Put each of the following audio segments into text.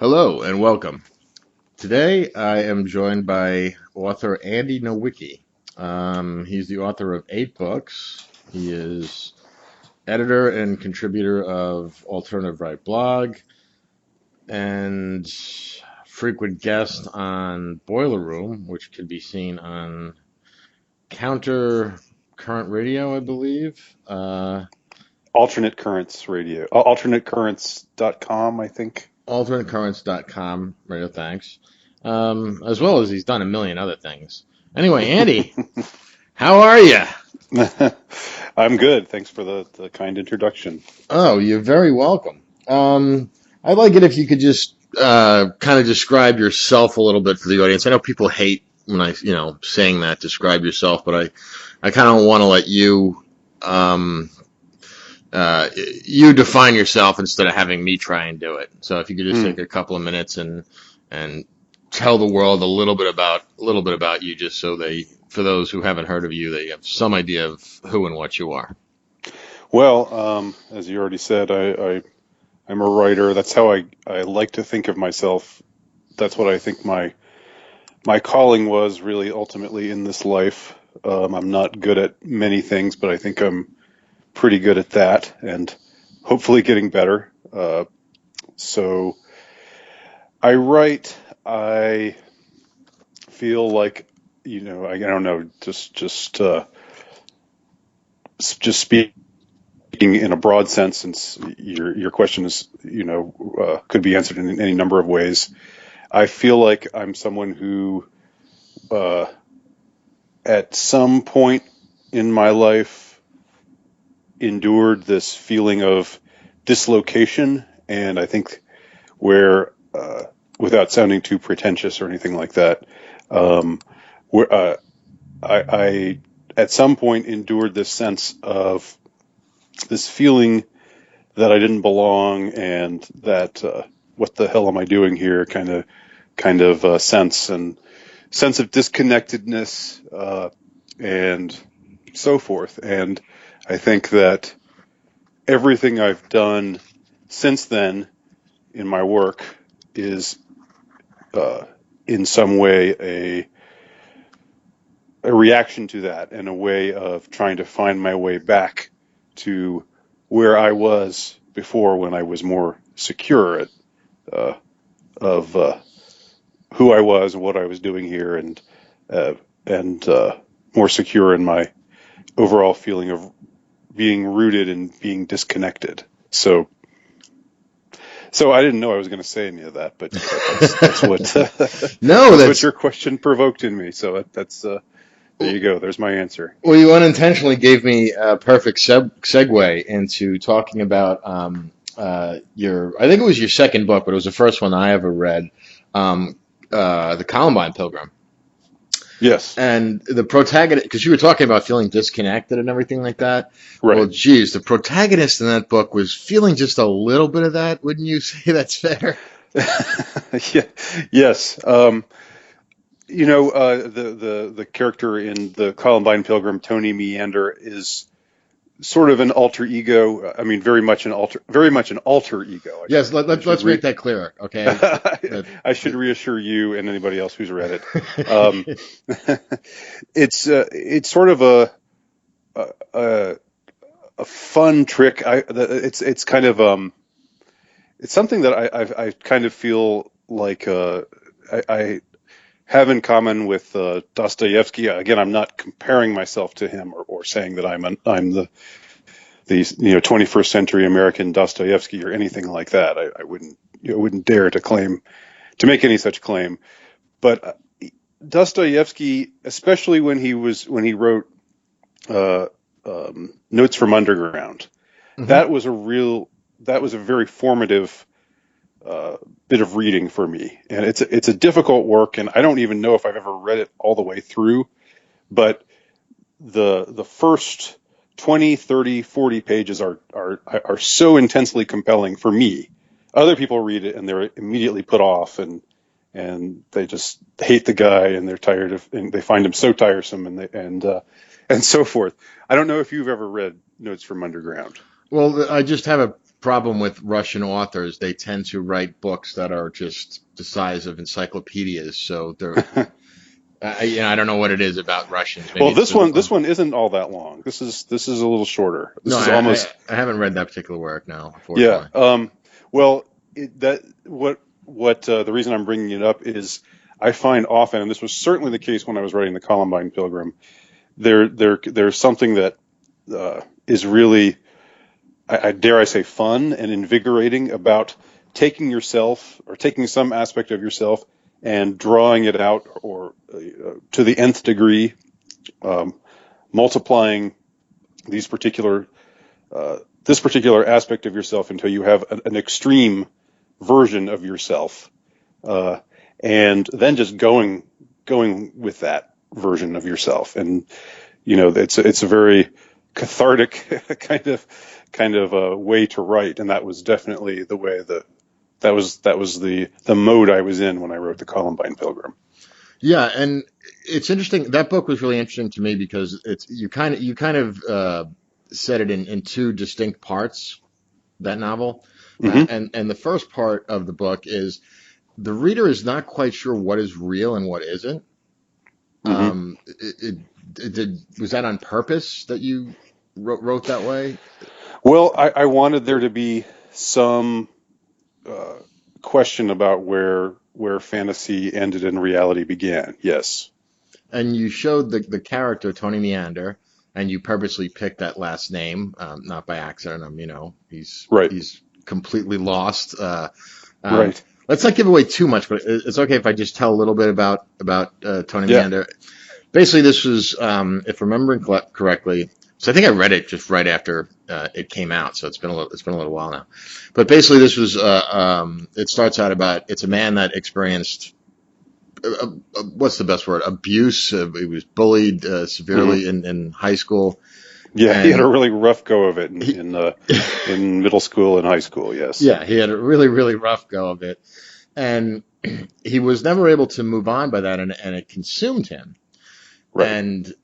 Hello and welcome. Today I am joined by author Andy Nowicki. He's the author of 8 books. He is editor and contributor of Alternative Right blog and frequent guest on Boiler Room, which can be seen on Counter Current Radio, I believe. Alternate Currents Radio. AlternateCurrents.com, I think. AlternateCurrents.com, radio, thanks. As well as he's done a million other things. Anyway, Andy, how are you? I'm good. Thanks for the kind introduction. Oh, you're very welcome. I'd like it if you could just kind of describe yourself a little bit for the audience. I know people hate when saying that, describe yourself, but I kind of want to let um, you define yourself instead of having me try and do it. So if you could just take a couple of minutes and tell the world a little bit about you, just so for those who haven't heard of you, they have some idea of who and what you are. Well, as you already said, I'm a writer. That's how I like to think of myself. That's what I think my calling was really ultimately in this life. I'm not good at many things, but I think I'm pretty good at that and hopefully getting better. So I write. I feel like, I don't know, just speaking in a broad sense, since your question is, could be answered in any number of ways. I feel like I'm someone who, uh, at some point in my life, endured this feeling of dislocation, and I think where, without sounding too pretentious or anything like that, where I at some point endured this sense of this feeling that I didn't belong, and that what the hell am I doing here kind of sense of disconnectedness, and so forth. And I think that everything I've done since then in my work is, in some way, a reaction to that, and a way of trying to find my way back to where I was before, when I was more secure uh, of who I was and what I was doing here, uh, and more secure in my overall feeling of being rooted and being disconnected. So I didn't know I was going to say any of that, but that's what No, that's what your question provoked in me. So that's there you go. There's my answer. well, you unintentionally gave me a perfect segue into talking about I think it was your second book, but it was the first one I ever read, The Columbine Pilgrim. Yes, And the protagonist, because you were talking about feeling disconnected and everything like that. Well, right. geez, the protagonist in that book was feeling just a little bit of that. Wouldn't you say that's fair? Yeah, yes. The character in the Columbine Pilgrim, Tony Meander, is sort of an alter ego. I mean, very much an alter ego. Yes, let's make that clearer, okay? I should reassure you and anybody else who's read it. Um, it's sort of a, a fun trick. It's kind of, it's something that I kind of feel like, I have in common with Dostoevsky. Again, I'm not comparing myself to him, or saying that I'm the 21st century American Dostoevsky or anything like that. I wouldn't dare to make any such claim. But Dostoevsky, especially when he wrote uh, Notes from Underground, Hmm. that was a very formative bit of reading for me. And it's a difficult work, and I don't even know if I've ever read it all the way through. But the first 20, 30, 40 pages are so intensely compelling for me. Other people read it and they're immediately put off, and they just hate the guy, and and they find him so tiresome, and so forth. I don't know if you've ever read Notes from Underground. Well, I just have problem with Russian authors. They tend to write books that are just the size of encyclopedias. So they're, I don't know what it is about Russians. Maybe Well, it's the, this one isn't all that long. This is a little shorter. no, This is almost I haven't read that particular work now, yeah. unfortunately. Well, that what the reason I'm bringing it up is I find often, and this was certainly the case when I was writing the Columbine Pilgrim. There's something that is really, I dare I say, fun and invigorating about taking yourself or taking some aspect of yourself and drawing it out or to the nth degree, um, multiplying these particular this particular aspect of yourself until you have an extreme version of yourself, uh, and then just going with that version of yourself. And it's a very cathartic kind of way to write, and that was definitely the way that was the mode I was in when I wrote the Columbine Pilgrim. Yeah, and it's interesting. That book was really interesting to me because it's you kind of set it in two distinct parts, that novel. Hmm. And the first part of the book is the reader is not quite sure what is real and what isn't. Hmm. Was that on purpose that you wrote that way? Well, I wanted there to be some uh, question about where fantasy ended and reality began. Yes. And you showed the character Tony Meander, and you purposely picked that last name, not by accident. Right. He's completely lost. Um, Right. let's not give away too much, but it's okay if I just tell a little bit about Tony Yeah. Meander. Basically, this was, if remembering correctly, so I think I read it just right after it came out, so it's been a little while now. But basically, this was it starts out about it's a man that experienced what's the best word, abuse. He was bullied Hmm. severely in high school, Yeah. He had a and really rough go of it he, in middle school and high school. Yes. yeah, he had a really rough go of it, and he was never able to move on by that, and it consumed him. Right. And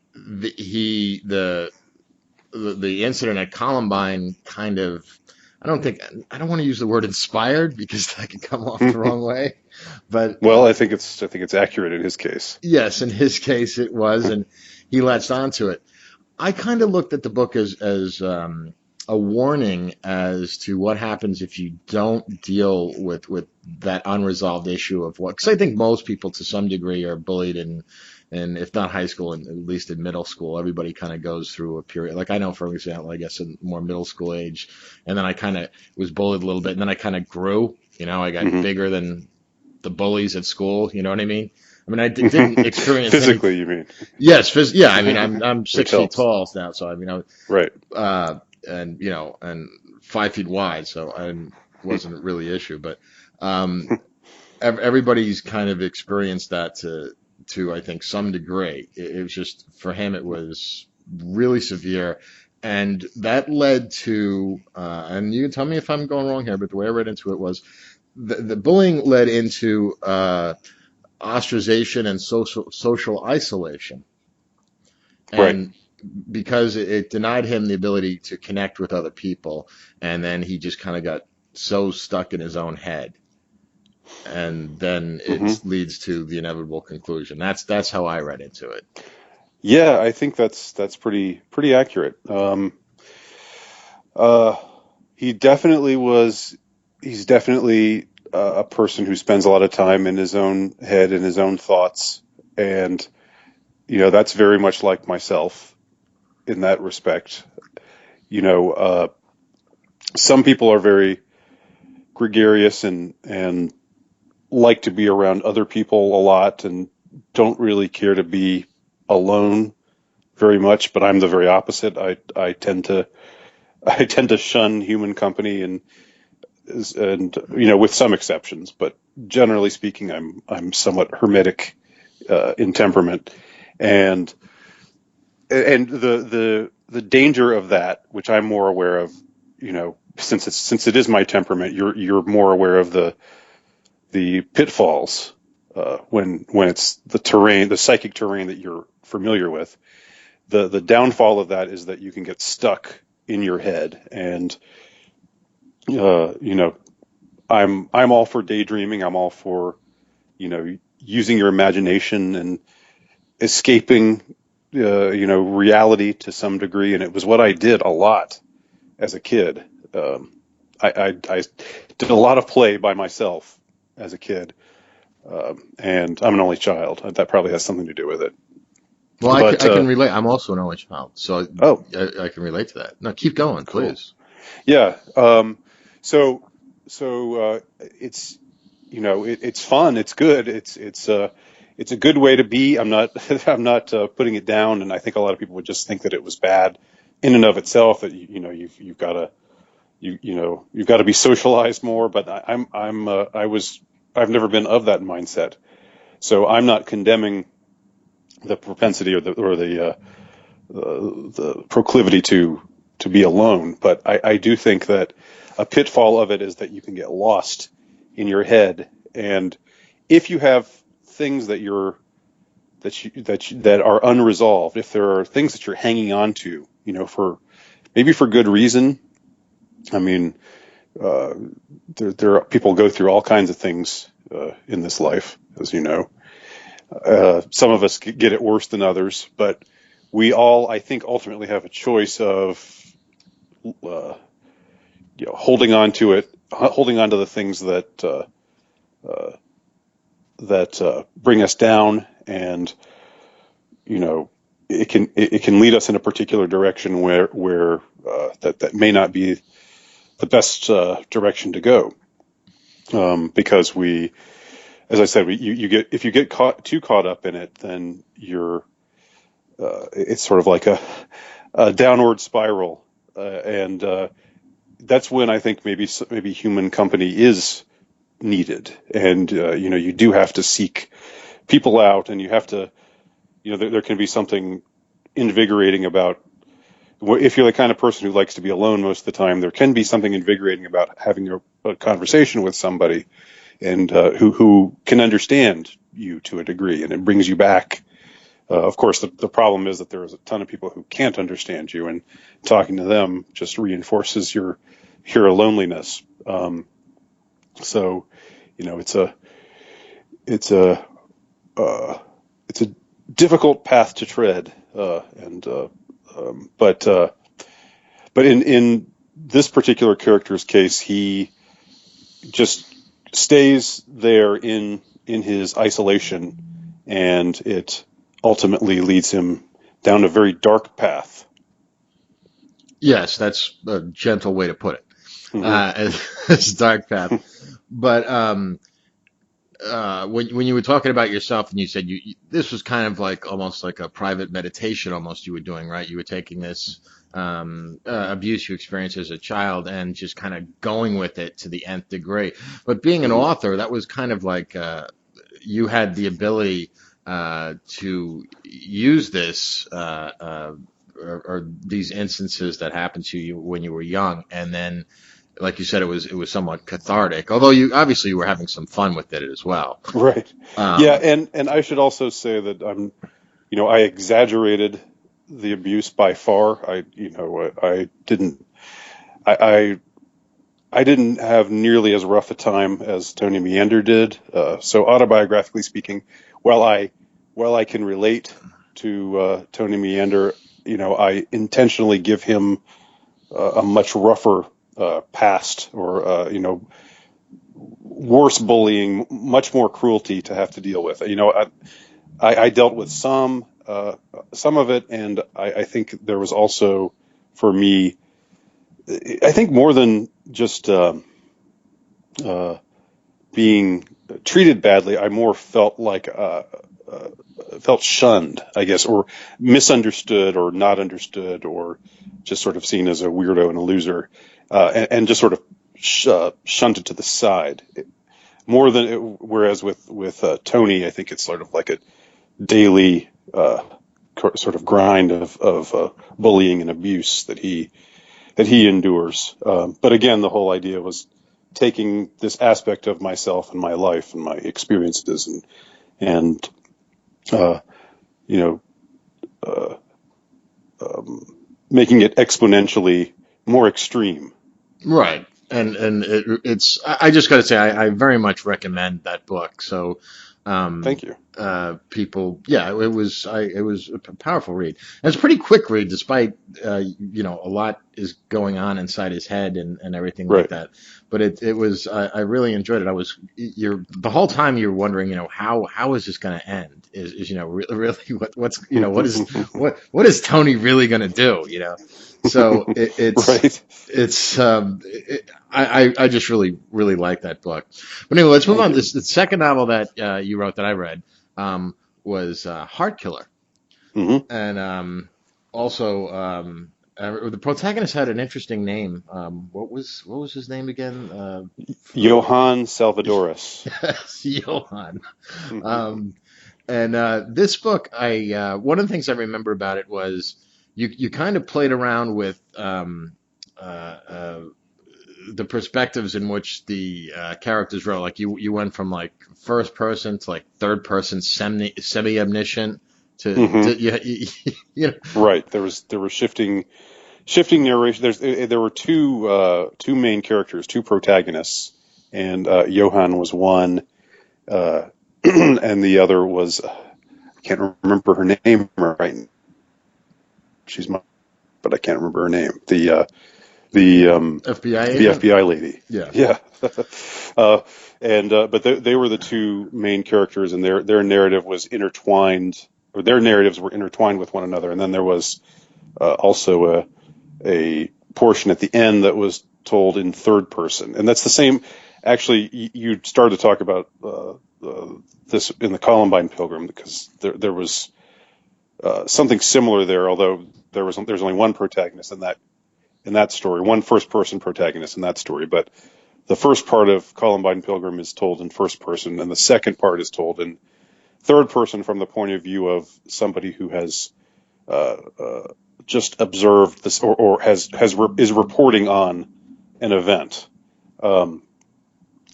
the incident at Columbine kind of, I don't want to use the word inspired because that could come off the wrong way, but Well, I think it's accurate in his case. yes, in his case it was, and he latched onto it. I kind of looked at the book as a warning as to what happens if you don't deal with that unresolved issue of what, because I think most people to some degree are bullied and if not high school, and at least in middle school, everybody kind of goes through a period. Like I know, for example, I guess in more middle school age, and then I kind of was bullied a little bit, and then I kind of grew. I got Hmm. bigger than the bullies at school. You know what I mean? I mean, I didn't experience any. Physically, you mean? Yes, yeah. I mean, I'm Which 6 feet helps. tall now, so I mean, Right. and and 5 feet wide, so I wasn't really an issue. But um, everybody's kind of experienced that to I think some degree. It was just for him, it was really severe, and that led to and you can tell me if I'm going wrong here, but the way I read into it was the bullying led into ostracization and social isolation, Right. and because it denied him the ability to connect with other people, and then he just kind of got so stuck in his own head, and then Hmm. it leads to the inevitable conclusion. That's how I read into it. Yeah, I think that's pretty accurate. Uh, he definitely was. He's definitely a person who spends a lot of time in his own head and his own thoughts, and that's very much like myself in that respect. You know, uh, some people are very gregarious and like to be around other people a lot and don't really care to be alone very much. But I'm the very opposite. I tend to I tend to shun human company and with some exceptions, but generally speaking, I'm somewhat hermetic in temperament, and the danger of that, which I'm more aware of, since it is my temperament, you're more aware of the pitfalls when it's the terrain, the psychic terrain that you're familiar with. The downfall of that is that you can get stuck in your head, and You know, I'm all for daydreaming. I'm all for, using your imagination and escaping, reality to some degree. And it was what I did a lot as a kid. I did a lot of play by myself as a kid, and I'm an only child. That probably has something to do with it. Well, But I can relate. I'm also an only child, so oh, I can relate to that. No, keep going, cool. please. Yeah. So it's it's fun. It's good. It's a good way to be. I'm not I'm not putting it down. And I think a lot of people would just think that it was bad in and of itself. That you've got to you've got to be socialized more. But I've never been of that mindset. So I'm not condemning the propensity or the proclivity to be alone. But I do think that a pitfall of it is that you can get lost in your head, and if you have things that are unresolved, if there are things that you're hanging on to, for maybe for good reason. I mean, uh, there are people go through all kinds of things in this life, as you know. Some of us get it worse than others, but we all, I think, ultimately have a choice of uh, holding on to it, holding on to the things uh, that bring us down, and it can lead us in a particular direction where that may not be the best direction to go, because as I said, you get if you get too caught up in it, then it's sort of like a downward spiral, and that's when I think maybe human company is needed, and you do have to seek people out, and you have to there can be something invigorating about if you're the kind of person who likes to be alone most of the time. There can be something invigorating about having a conversation with somebody, and who can understand you to a degree, and it brings you back. Of course, the problem is that there is a ton of people who can't understand you, and talking to them just reinforces your loneliness. So, it's it's a uh, it's a difficult path to tread, and but in this particular character's case, he just stays there in his isolation, and it ultimately leads him down a very dark path. Yes, that's a gentle way to put it. Hmm. As dark path. But when you were talking about yourself and you said this was kind of like almost like a private meditation, almost you were doing, right? You were taking this abuse you experienced as a child and just kind of going with it to the nth degree. But being an Hmm. author, that was kind of like you had the ability to use this or these instances that happened to you when you were young, and then, like you said, it was somewhat cathartic. Although you were having some fun with it as well. Right. Yeah, Um, and I should also say that I exaggerated the abuse by far. I didn't I I didn't have nearly as rough a time as Tony Meander did. So autobiographically speaking, while I while I can relate to Tony Meander, I intentionally give him a much rougher past, or worse bullying, much more cruelty to have to deal with. I dealt with some of it, and I think there was also, for me, I think more than just uh, being treated badly, I more felt shunned, I guess, or misunderstood, or not understood, or just sort of seen as a weirdo and a loser, and just sort of shunted to the side. More than whereas with Tony, I think it's sort of like a daily sort of grind of bullying and abuse that he endures. But again, the whole idea was taking this aspect of myself and my life and my experiences, and uh, you know uh, making it exponentially more extreme. right. it's I just got to say I very much recommend that book. So Thank you. people, yeah, it was a powerful read. And it's a pretty quick read, despite a lot is going on inside his head and everything like Right. that. But it was I really enjoyed it. You're the whole time you're wondering, how is this going to end? Is really what's what is Tony really going to do? So Right. it's I just really like that book. But anyway, let's move Thank on. you. The second novel that you wrote that I read was Heart Killer, Hmm. and also the protagonist had an interesting name. What was his name again? Johann Salvadoris. Johann. Um, and this book, I one of the things I remember about it was you kind of played around with the perspectives in which the characters wrote. Like you went from like first person to like third person, semi omniscient Hmm. to you know. Right. There was shifting narration. There were two main characters, two protagonists, and Johann was one, uh, and the other was I can't remember her name right. She's my, but I can't remember her name. The FBI the agent. FBI lady. Yeah. Yeah. uh, and but they were the two main characters, and their narrative was intertwined, or their narratives were intertwined with one another. And then there was also a portion at the end that was told in third person, and that's the same. Actually, you started to talk about this in the Columbine Pilgrim, because there was something similar there, although there's only one protagonist in that story, one first person protagonist in that story. But the first part of Columbine Pilgrim is told in first person, and the second part is told in third person from the point of view of somebody who has uh, uh, just observed this, or is reporting on an event. Um,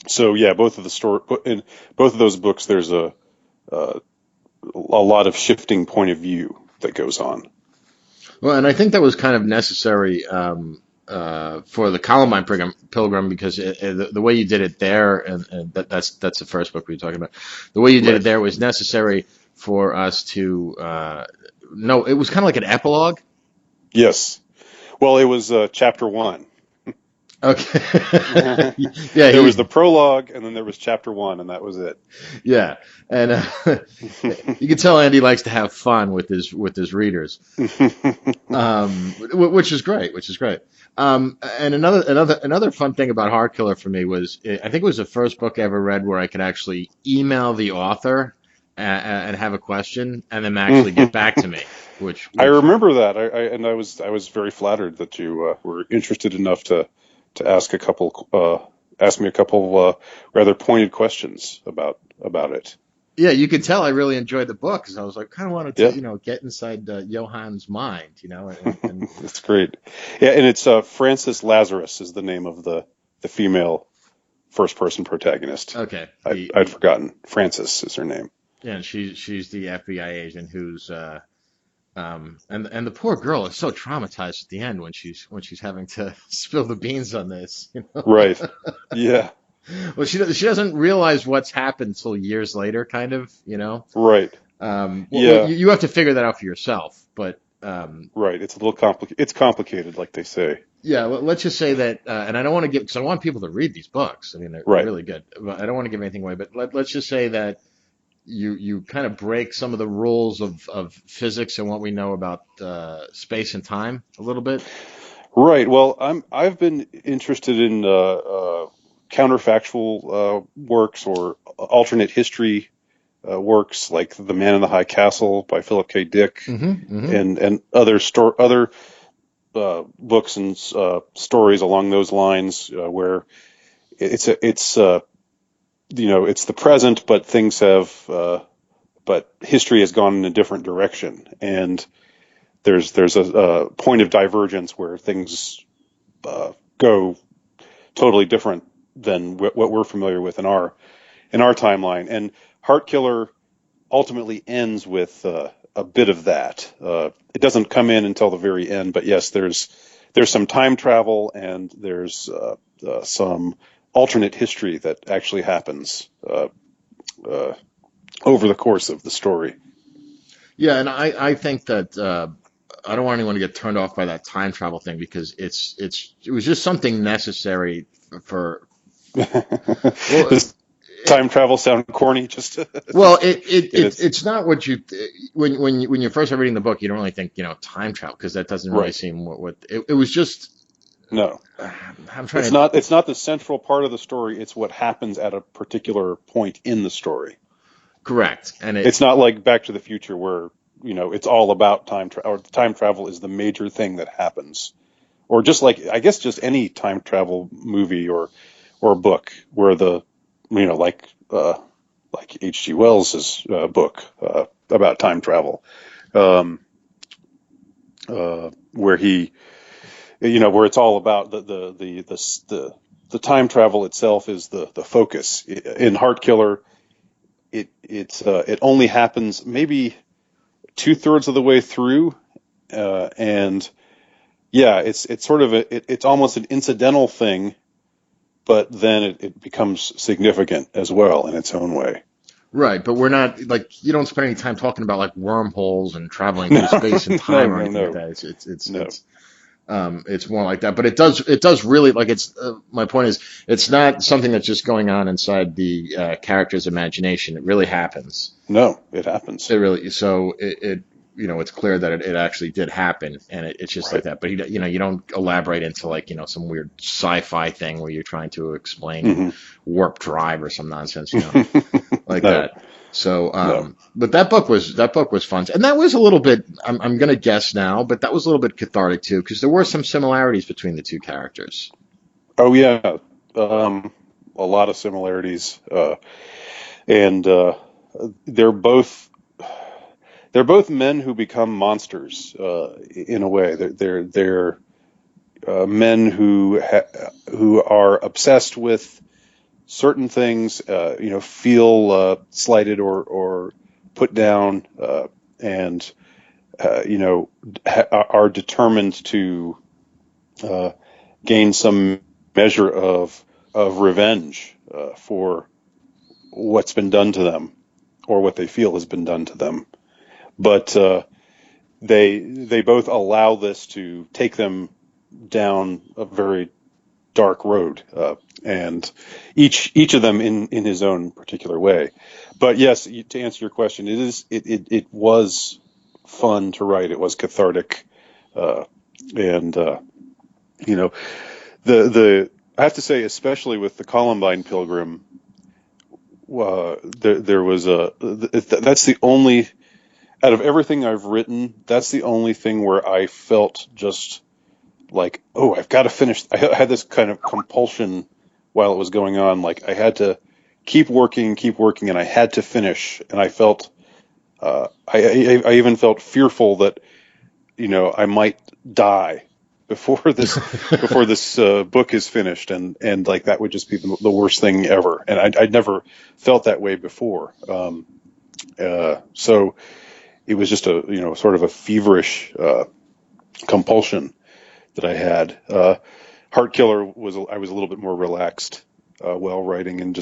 so yeah, both of the story in both of those books, there's a lot of shifting point of view that goes on. Well, and I think that was kind of necessary for the Columbine Pilgrim because the way you did it there, and that's the first book we were talking about. The way you did it Right. there was necessary for us to know. It was kind of like an epilogue. Yes. Well, it was chapter one. Okay. Yeah, There was the prologue, and then there was chapter one, and that was it. yeah, and you can tell Andy likes to have fun with his readers. Which is great, which is great. And another fun thing about Heart Killer for me was I think it was the first book I ever read where I could actually email the author and have a question and then actually get back to me, which I which remember that. I was very flattered that you were interested enough to ask me a couple rather pointed questions about it. yeah, you could tell I really enjoyed the book because I was like kind of wanted to Yeah, get inside Johann's mind, and that's great. Yeah, and it's Frances Lazarus is the name of the female first person protagonist. okay, I'd forgotten. Frances is her name. yeah, and she's the FBI agent who's and the poor girl is so traumatized at the end when she's having to spill the beans on this. Right. Yeah. Well, she doesn't realize what's happened till years later, kind of. Right. Well, Yeah. you have to figure that out for yourself, but Right. It's a little complicated. It's complicated, like they say. yeah, let's just say that, and I don't want to give because I want people to read these books. I mean, they're Right. really good, but I don't want to give anything away. But let's just say that you kind of break some of the rules of physics and what we know about space and time a little bit. Right. Well, I've been interested in counterfactual works, or alternate history works, like The Man in the High Castle by Philip K. Dick, Hmm. and other books and stories along those lines, where it's the present, but but history has gone in a different direction, and there's a point of divergence where things go totally different than what we're familiar with in our timeline. And Heart Killer ultimately ends with a bit of that. It doesn't come in until the very end, but yes, there's some time travel, and there's some alternate history that actually happens uh, over the course of the story. Yeah, and I think that I don't want anyone to get turned off by that time travel thing because it was just something necessary for well Does time travel sound corny? Just well it is. it's not what you when you first are reading the book you don't really think time travel because that doesn't really Right. seem what it was just No, I'm trying it's to not. It's not the central part of the story. It's what happens at a particular point in the story. correct and it It's not like Back to the Future where it's all about time travel. Or time travel is the major thing that happens, or just like I guess just any time travel movie or book where the like like H.G. Wells's book about time travel, um, where he where it's all about the time travel itself is the focus. In Heart Killer, it only happens maybe 2/3 of the way through, and yeah, it's sort of it's almost an incidental thing, but then it becomes significant as well in its own way. right but we're not like you don't spend any time talking about like wormholes and traveling through No, space and no, time or no, anything like no, that no. it's more like that, but it does really like it's my point is it's not something that's just going on inside the character's imagination. It really happens. No, it happens. It really so it it's clear that it actually did happen, and it's just like Right. that. But you don't elaborate into like some weird sci-fi thing where you're trying to explain Hmm. warp drive or some nonsense, like No, that. So, no. but that book was fun, and that was a little bit. I'm gonna guess now, but that was a little bit cathartic too, because there were some similarities between the two characters. Oh yeah, a lot of similarities, and they're both they're both men who become monsters in a way. They're men who are obsessed with certain things, feel slighted or put down, and are determined to uh, gain some measure of revenge for what's been done to them or what they feel has been done to them. But they both allow this to take them down a very dark road, and each of them in his own particular way. But yes, to answer your question, it was fun to write. It was cathartic, and you know the I have to say, especially with the Columbine Pilgrim, there was that's the only out of everything I've written, that's the only thing where I felt just like, oh, I've got to finish. I had this kind of compulsion while it was going on. Like I had to keep working, and I had to finish. And I felt, I even felt fearful that, I might die before this book is finished. And like that would just be the worst thing ever. And I'd never felt that way before. So it was just a, sort of a feverish, compulsion that I had. Heart Killer I was a little bit more relaxed while writing, and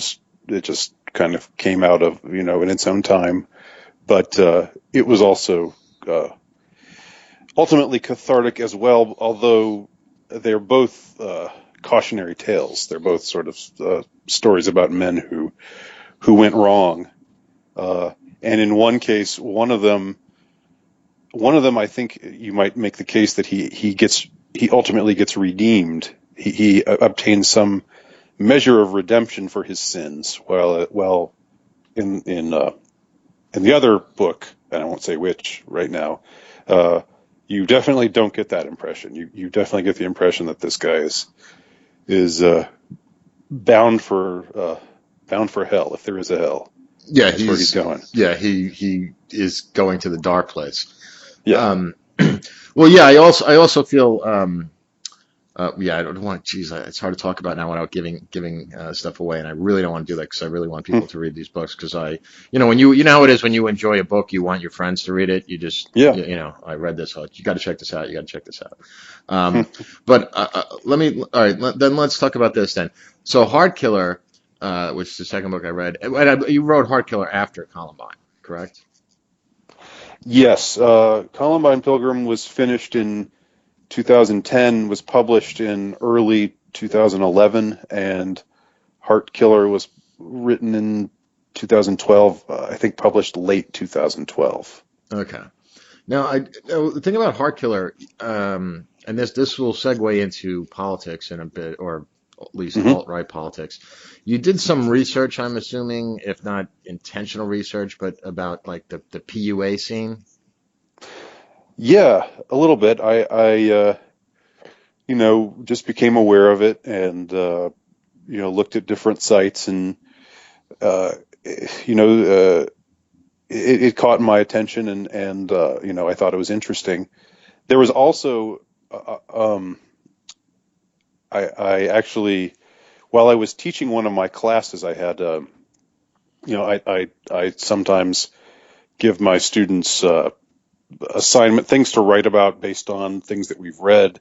it just kind of came out of in its own time. But it was also ultimately cathartic as well. Although they're both cautionary tales. They're both sort of stories about men who went wrong. And in one case, one of them, I think you might make the case that he ultimately gets redeemed. He obtains some measure of redemption for his sins. Well, in the other book, and I won't say which right now, you definitely don't get that impression. You definitely get the impression that this guy is bound for hell, if there is a hell. Yeah, That's where he's going. he is going to the dark place. Yeah. Um, well, yeah, I also feel Yeah, I don't want. Geez, it's hard to talk about now without giving stuff away, and I really don't want to do that because I really want Hmm. people to read these books. Because when you know how it is when you enjoy a book, you want your friends to read it. You just Yeah. I read this. Oh, you got to check this out. You got to check this out. But let me. All right, then let's talk about this then. So, Heart Killer, which is the second book I read, and you wrote Heart Killer after Columbine, correct? Yes. Columbine Pilgrim was finished in 2010, was published in early 2011, and Heart Killer was written in 2012. I think published late 2012. Okay. Now, the thing about Heart Killer, and this will segue into politics in a bit, or at least Hmm. alt-right politics. You did some research, I'm assuming, if not intentional research, but about like the PUA scene. Yeah, a little bit. I just became aware of it and looked at different sites and uh, you know, it caught my attention and I thought it was interesting. There was also, I actually, while I was teaching one of my classes, I had, I sometimes give my students assignment things to write about based on things that we've read.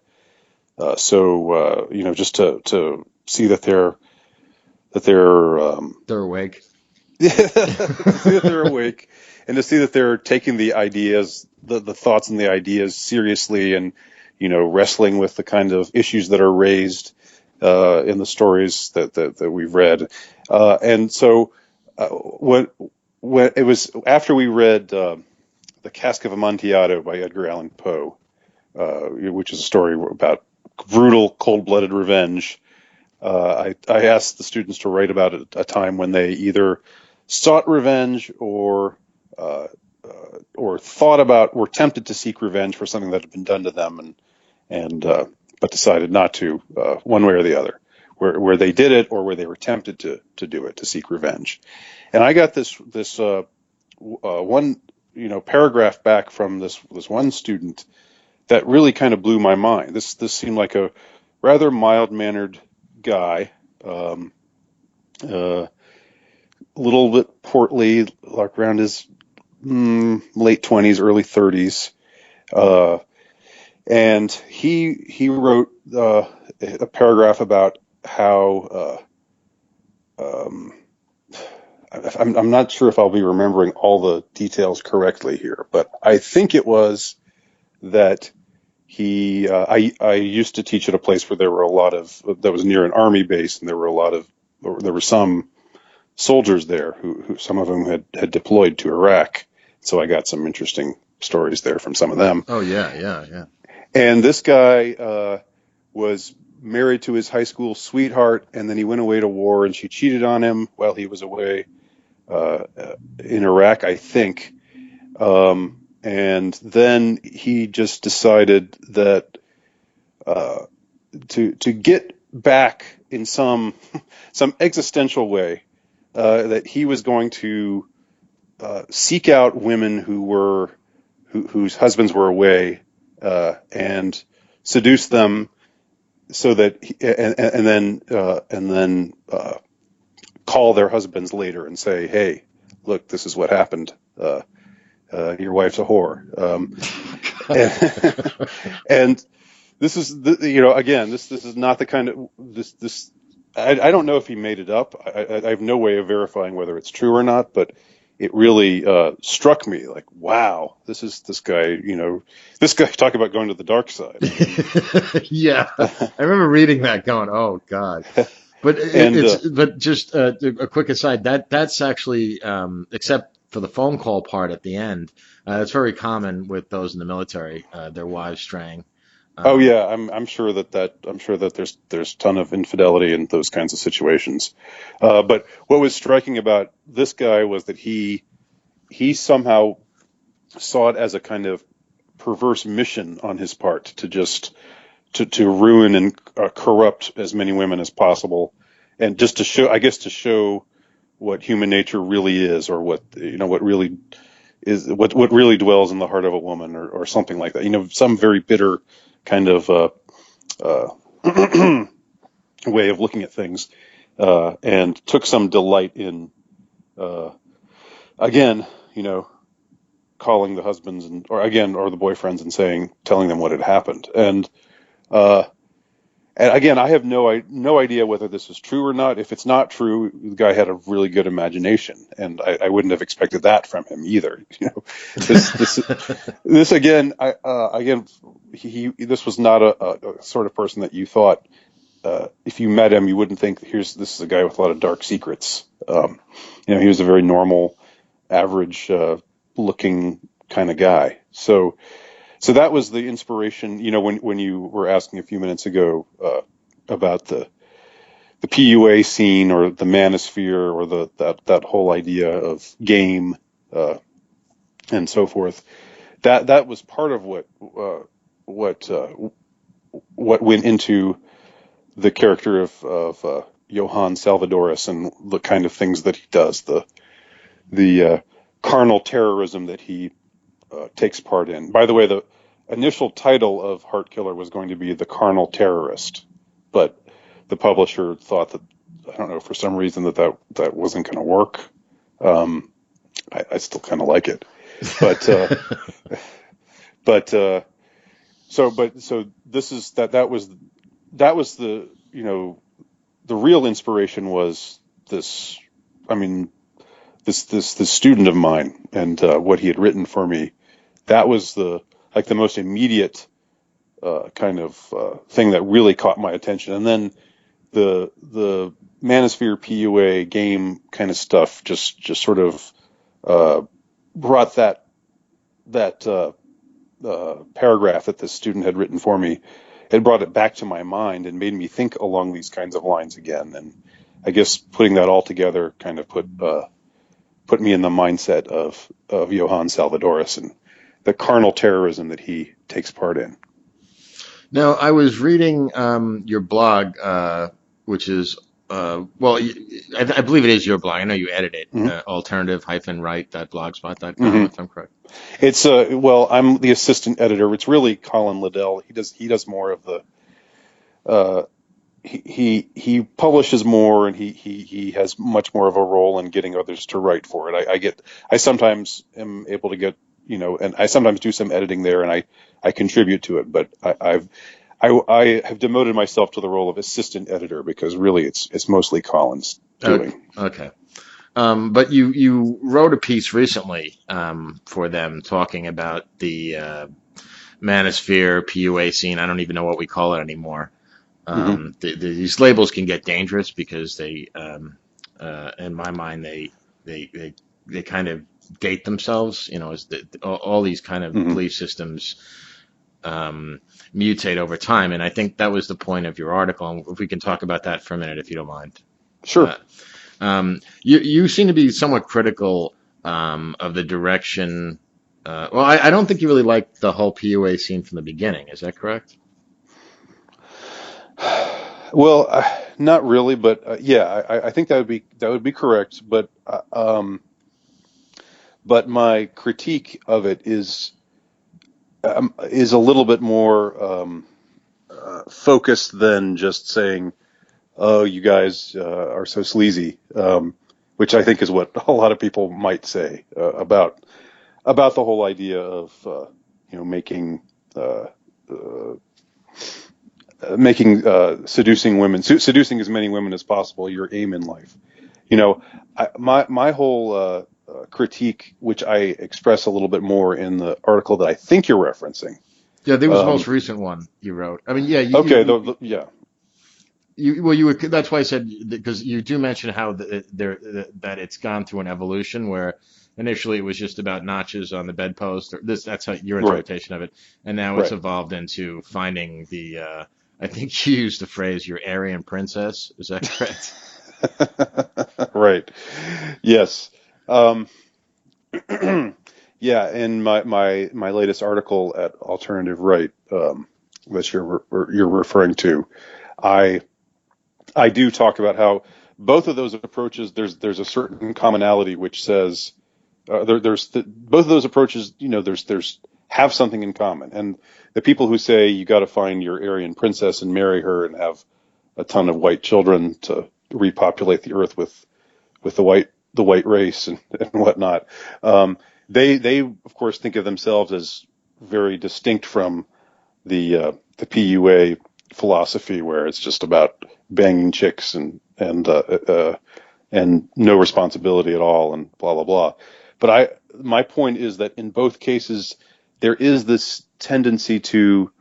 Just to see that they're They're awake. to see that they're awake and to see that they're taking the ideas, the thoughts and the ideas seriously and, wrestling with the kind of issues that are raised in the stories that we've read. And so when it was after we read The Cask of Amontillado by Edgar Allan Poe, which is a story about brutal, cold-blooded revenge. I asked the students to write about a time when they either sought revenge or thought about, were tempted to seek revenge for something that had been done to them, and but decided not to, one way or the other, where they did it or where they were tempted to do it, to seek revenge. And I got this one paragraph back from this one student that really kind of blew my mind. This seemed like a rather mild mannered guy, um, a little bit portly, like around his late 20s, early 30s, uh, and he wrote a paragraph about how um, I'm not sure if I'll be remembering all the details correctly here, but I think it was that I used to teach at a place where there were a lot of that was near an army base, and there were some soldiers there who some of them had deployed to Iraq. So I got some interesting stories there from some of them. Oh yeah, yeah, yeah. And this guy was married to his high school sweetheart, and then he went away to war, and she cheated on him while he was away in Iraq, I think. And then he just decided that to get back in some existential way, that he was going to seek out women whose husbands were away, and seduce them so that and then call their husbands later and say, hey, look, this is what happened. Your wife's a whore. And, and this is again, this is not the kind of this. I don't know if he made it up. I have no way of verifying whether it's true or not, but it really struck me like, wow, this guy. This guy talk about going to the dark side. I mean, Yeah, I remember reading that, going, "Oh God." But and but just a quick aside, that's actually except for the phone call part at the end, it's very common with those in the military, their wives straying. oh Um, yeah, I'm sure that there's a ton of infidelity in those kinds of situations. But what was striking about this guy was that he somehow saw it as a kind of perverse mission on his part to just to ruin and corrupt as many women as possible, and just to show, I guess, to show what human nature really is, or what really is, what really dwells in the heart of a woman, or something like that. Some very bitter kind of way of looking at things, and took some delight in, uh, again, you know, calling the husbands or the boyfriends and telling them what had happened. Uh, and again, I have no idea whether this is true or not. If it's not true, the guy had a really good imagination, and I wouldn't have expected that from him either. You know, this this again, this was not a sort of person that you thought, if you met him, you wouldn't think this is a guy with a lot of dark secrets. You know, he was a very normal, average looking kind of guy. So that was the inspiration. You know, when you were asking a few minutes ago about the PUA scene or the manosphere or that whole idea of game and so forth. That was part of what what went into the character of Johann Salvadoris and the kind of things that he does, the carnal terrorism that he takes part in. By the way, the initial title of Heart Killer was going to be The Carnal Terrorist, but the publisher thought that, I don't know, for some reason that wasn't going to work. I still kind of like it, but but so this is that was the, you know, the real inspiration was this. I mean, this student of mine and what he had written for me. That was the most immediate kind of thing that really caught my attention. And then the Manosphere PUA game kind of stuff just sort of brought that paragraph that this student had written for me. It brought it back to my mind and made me think along these kinds of lines again. And I guess putting that all together kind of put me in the mindset of Johann Salvadoris and the carnal terrorism that he takes part in. Now, I was reading your blog, which is, well, I believe it is your blog. I know you edit it, Mm-hmm. alternative-right.blogspot.com, Mm-hmm. if I'm correct. It's well, I'm the assistant editor. It's really Colin Liddell. He does more of the he publishes more, and he has much more of a role in getting others to write for it. I sometimes am able to get, you know, and I sometimes do some editing there, and I contribute to it, but I have demoted myself to the role of assistant editor because really it's mostly Colin's doing. Okay. But you wrote a piece recently for them talking about the Manosphere PUA scene. I don't even know what we call it anymore. Mm-hmm. These labels can get dangerous because in my mind, they kind of date themselves. You know, as all these kind of Mm-hmm. belief systems mutate over time, and I think that was the point of your article. And if we can talk about that for a minute, if you don't mind. Sure. You seem to be somewhat critical of the direction. Well, I don't think you really liked the whole PUA scene from the beginning. Is that correct? Well, not really, but yeah, I think that would be correct. But my critique of it is a little bit more focused than just saying, "Oh, you guys are so sleazy," which I think is what a lot of people might say about the whole idea of you know, making seducing women, seducing as many women as possible, your aim in life. You know, my whole critique, which I express a little bit more in the article that I think you're referencing. Yeah, there was the most Um, recent one you wrote. I mean, yeah, okay, yeah. well, you were. That's why I said, because you do mention how that it's gone through an evolution where initially it was just about notches on the bedpost, or that's how your Right, interpretation of it, and now it's right. evolved into finding the. I think you used the phrase "your Aryan princess." Is that correct? Right. Yes. Um, yeah, in my latest article at Alternative Right, that you're referring to, I I do talk about how both of those approaches, there's a certain commonality which says, both of those approaches, you know, there's have something in common. And the people who say you got to find your Aryan princess and marry her and have a ton of white children to repopulate the earth with the white race and whatnot, they of course think of themselves as very distinct from the PUA philosophy, where it's just about banging chicks and no responsibility at all and blah blah blah. But my point is that in both cases there is this tendency to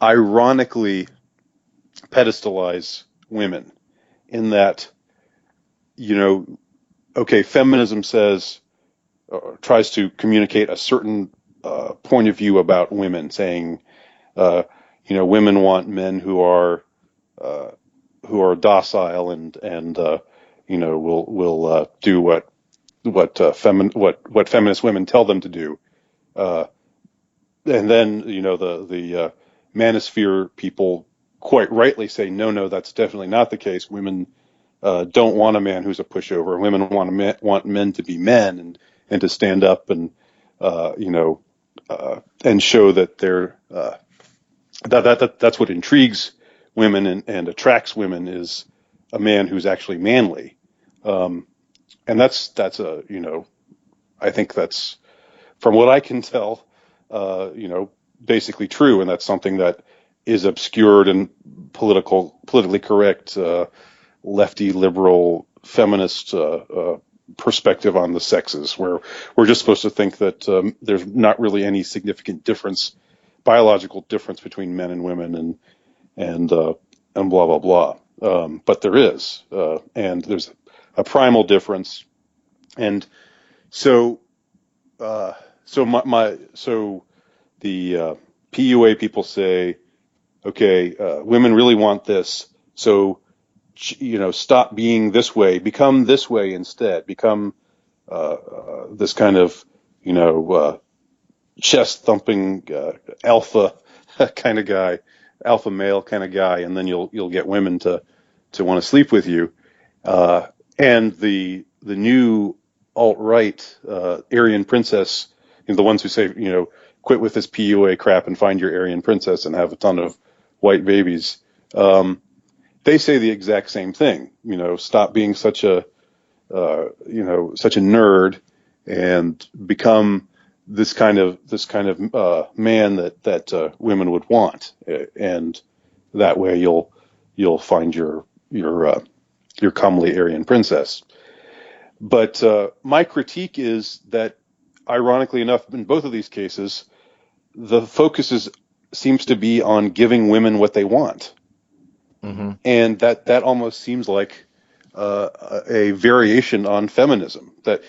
ironically pedestalize women, in that, you know, okay, feminism says, tries to communicate a certain point of view about women, saying, uh, women want men who are docile and will do what feminist women tell them to do. Uh, and then, the manosphere people quite rightly say, no, that's definitely not the case. Women don't want a man who's a pushover. Women want men to be men and to stand up and show that that's what intrigues women and attracts women, is a man who's actually manly. Um, and I think that's, from what I can tell, basically true. And that's something that is obscured in politically correct, lefty, liberal, feminist perspective on the sexes, where we're just supposed to think that there's not really any significant biological difference between men and women, and blah blah blah. But there is, and there's a primal difference, and so uh, so the PUA people say, okay, women really want this, so stop being this way, become this way instead, become this kind of chest thumping alpha kind of guy, alpha male kind of guy, and then you'll get women to want to sleep with you. And the new alt right Aryan princess, the ones who say, quit with this PUA crap and find your Aryan princess and have a ton of white babies. They say the exact same thing. Stop being such a nerd and become this kind of man that women would want, and that way you'll find your comely Aryan princess. But my critique is that, ironically enough, in both of these cases, the focus seems to be on giving women what they want, Hmm. and that almost seems like a variation on feminism. That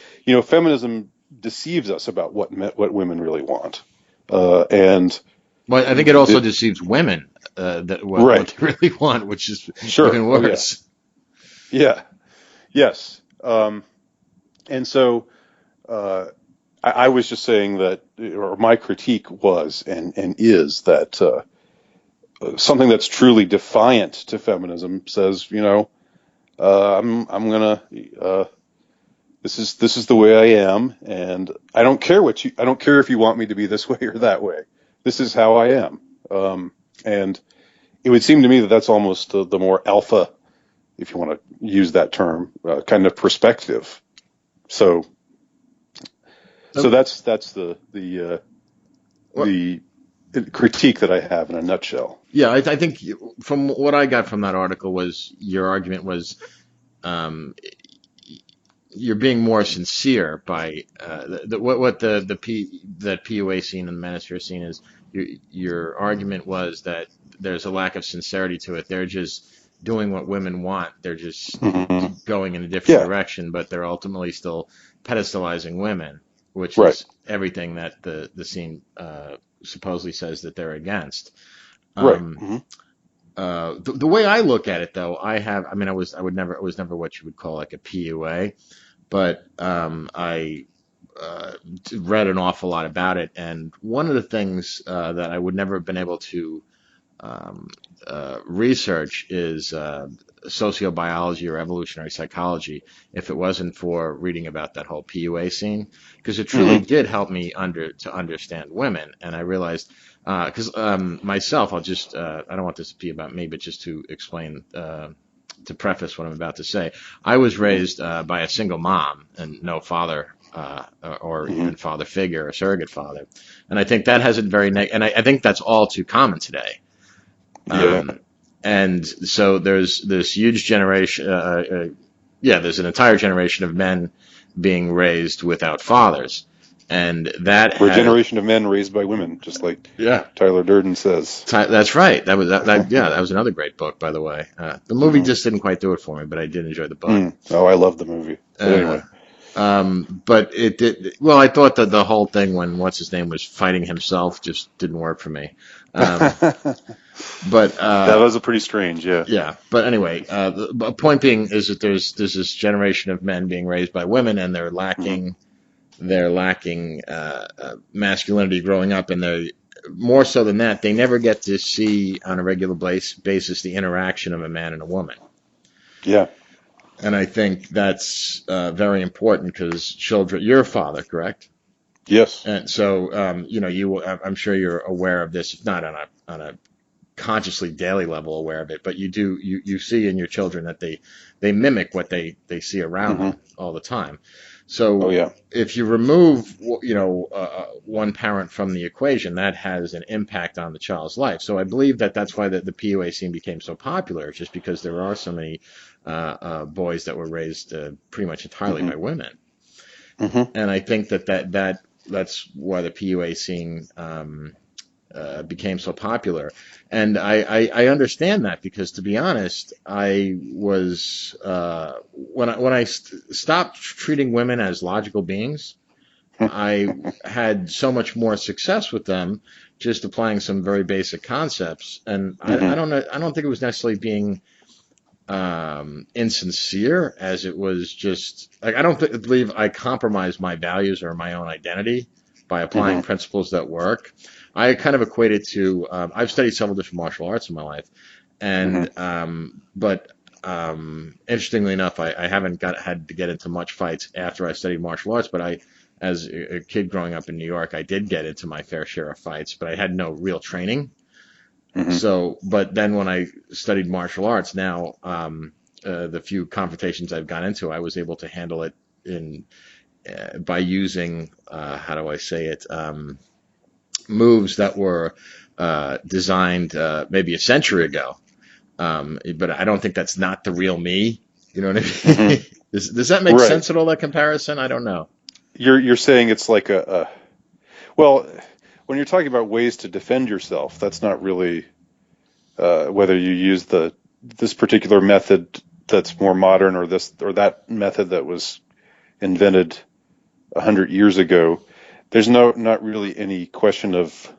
feminism deceives us about what women really want, and Well, I think it also deceives women that what right, they really want, which is sure, even oh yeah, worse. yeah, yes, and so uh, I was just saying that, or my critique was and is that something that's truly defiant to feminism says, I'm gonna this is the way I am, and I don't care if you want me to be this way or that way. This is how I am. And it would seem to me that that's almost the more alpha, if you want to use that term, kind of perspective. So So, that's the critique that I have in a nutshell. yeah, I think from what I got from that article was your argument was um, you're being more sincere by what that PUA scene and the Manosphere scene is. Your argument was that there's a lack of sincerity to it. They're just doing what women want. They're just Hmm. going in a different Yeah, direction, but they're ultimately still pedestalizing women, which right, is everything that the scene supposedly says that they're against. right. Um, Hmm. the way I look at it, though, I mean, I was never what you would call like a PUA, but I uh, read an awful lot about it, and one of the things that I would never have been able to um, research is sociobiology or evolutionary psychology if it wasn't for reading about that whole PUA scene, because it truly Hmm. did help me to understand women. And I realized, because myself, I don't want this to be about me, but just to explain, to preface what I'm about to say, I was Hmm. raised by a single mom and no father. Or Hmm. even father figure, a surrogate father, and I think that has a very and I think that's all too common today. Yeah. Um, and so there's this huge generation, yeah, there's an entire generation of men being raised without fathers. And that We're a had, generation of men raised by women, just like yeah, Tyler Durden says. that's right. Yeah, that was another great book, by the way. The movie Hmm. just didn't quite do it for me, but I did enjoy the book. Mm. Oh, I love the movie. But Uh, anyway. but it did, well, I thought that the whole thing when what's his name was fighting himself just didn't work for me. Um, That but was a pretty strange, yeah. Yeah, but anyway, the point being is that there's this generation of men being raised by women, and Hmm. they're lacking masculinity growing up, and they more so than that, they never get to see on a regular basis the interaction of a man and a woman, Yeah. and I think that's very important because children. You're a father, correct? Yes. And so, I'm sure you're aware of this, if not on a consciously daily level aware of it, but you see in your children that they mimic what they see around Hmm. them all the time. Oh, So yeah. if you remove one parent from the equation, that has an impact on the child's life. So I believe that that's why the PUA scene became so popular, just because there are so many boys that were raised pretty much entirely Hmm. by women, Hmm. and I think that's why the PUA scene became so popular. And I understand that because, to be honest, I was when I stopped treating women as logical beings, I had so much more success with them just applying some very basic concepts. And I Hmm. don't know, I don't think it was necessarily being insincere as it was just like I don't believe I compromised my values or my own identity by applying Hmm. principles that work. I kind of equate it to I've studied several different martial arts in my life, and Hmm. but interestingly enough, I haven't had to get into much fights after I studied martial arts. But as a kid growing up in New York, I did get into my fair share of fights, but I had no real training. Hmm. So, but then when I studied martial arts, now the few confrontations I've got into, I was able to handle it in by using how do I say it moves that were designed maybe a century ago. But I don't think that's not the real me. You know what I Hmm. mean? Does that make Right. sense at all? That comparison? I don't know. You're saying it's like well, when you're talking about ways to defend yourself, that's not really whether you use the this particular method that's more modern or this or that method that was invented 100 years ago. There's not really any question of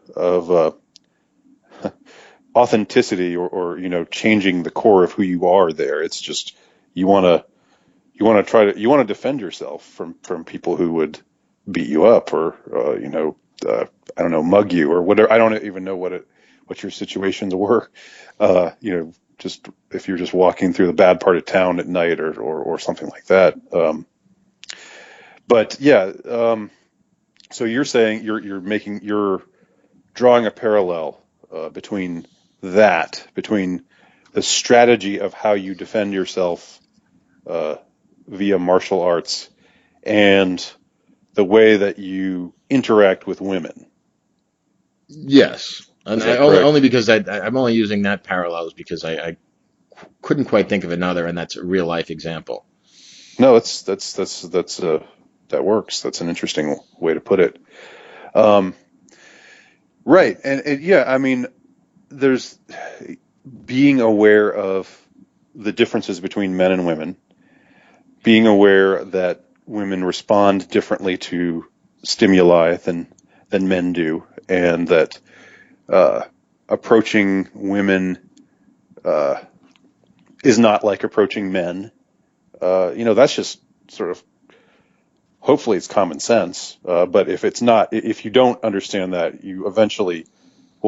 authenticity or changing the core of who you are there. It's just you want to you want to defend yourself from people who would beat you up or I don't know, mug you or whatever. I don't even know what your situations were. Just if you're just walking through the bad part of town at night or something like that. But yeah, so you're saying you're drawing a parallel between the strategy of how you defend yourself uh, via martial arts and the way that you interact with women. Yes, and Is I that only correct? because I'm only using that parallels because I couldn't quite think of another, and that's a real life example. No, that's that works. That's an interesting way to put it. Um, right, and yeah, I mean, there's being aware of the differences between men and women, being aware that women respond differently to stimuli than men do, and that uh, approaching women uh, is not like approaching men. That's just sort of hopefully it's common sense. But if it's not, if you don't understand that, you eventually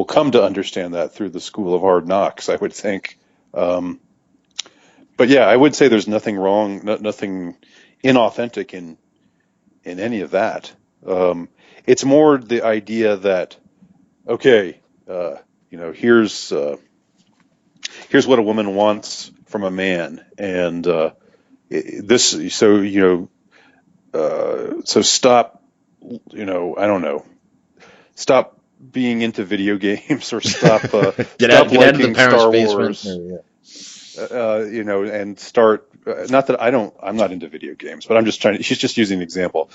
will come to understand that through the School of Hard Knocks, I would think. Um, but yeah, I would say there's nothing wrong, nothing inauthentic in any of that. Um, it's more the idea that okay, here's what a woman wants from a man, and this so so stop, I don't know, stop being into video games or stop Get out of the liking parents' Star basement. Wars, and start. Not that I'm not into video games, but I'm just trying to. She's just using an example.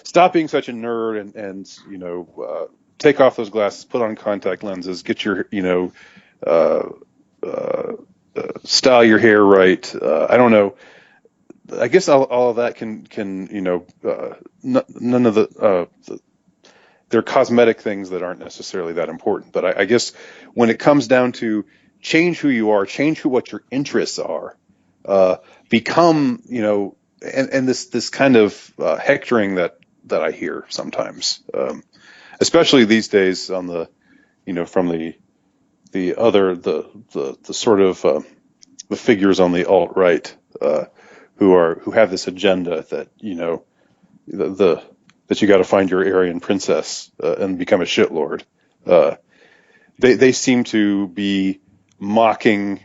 Stop being such a nerd and take off those glasses, put on contact lenses, get your uh, uh, style your hair right. I don't know. I guess all of that can none of they're cosmetic things that aren't necessarily that important. But I guess when it comes down to change who you are, change what your interests are, uh, become, and this kind of hectoring that I hear sometimes, especially these days on from the sort of the figures on the alt right, who have this agenda that the that you got to find your Aryan princess and become a shitlord. Uh, they seem to be mocking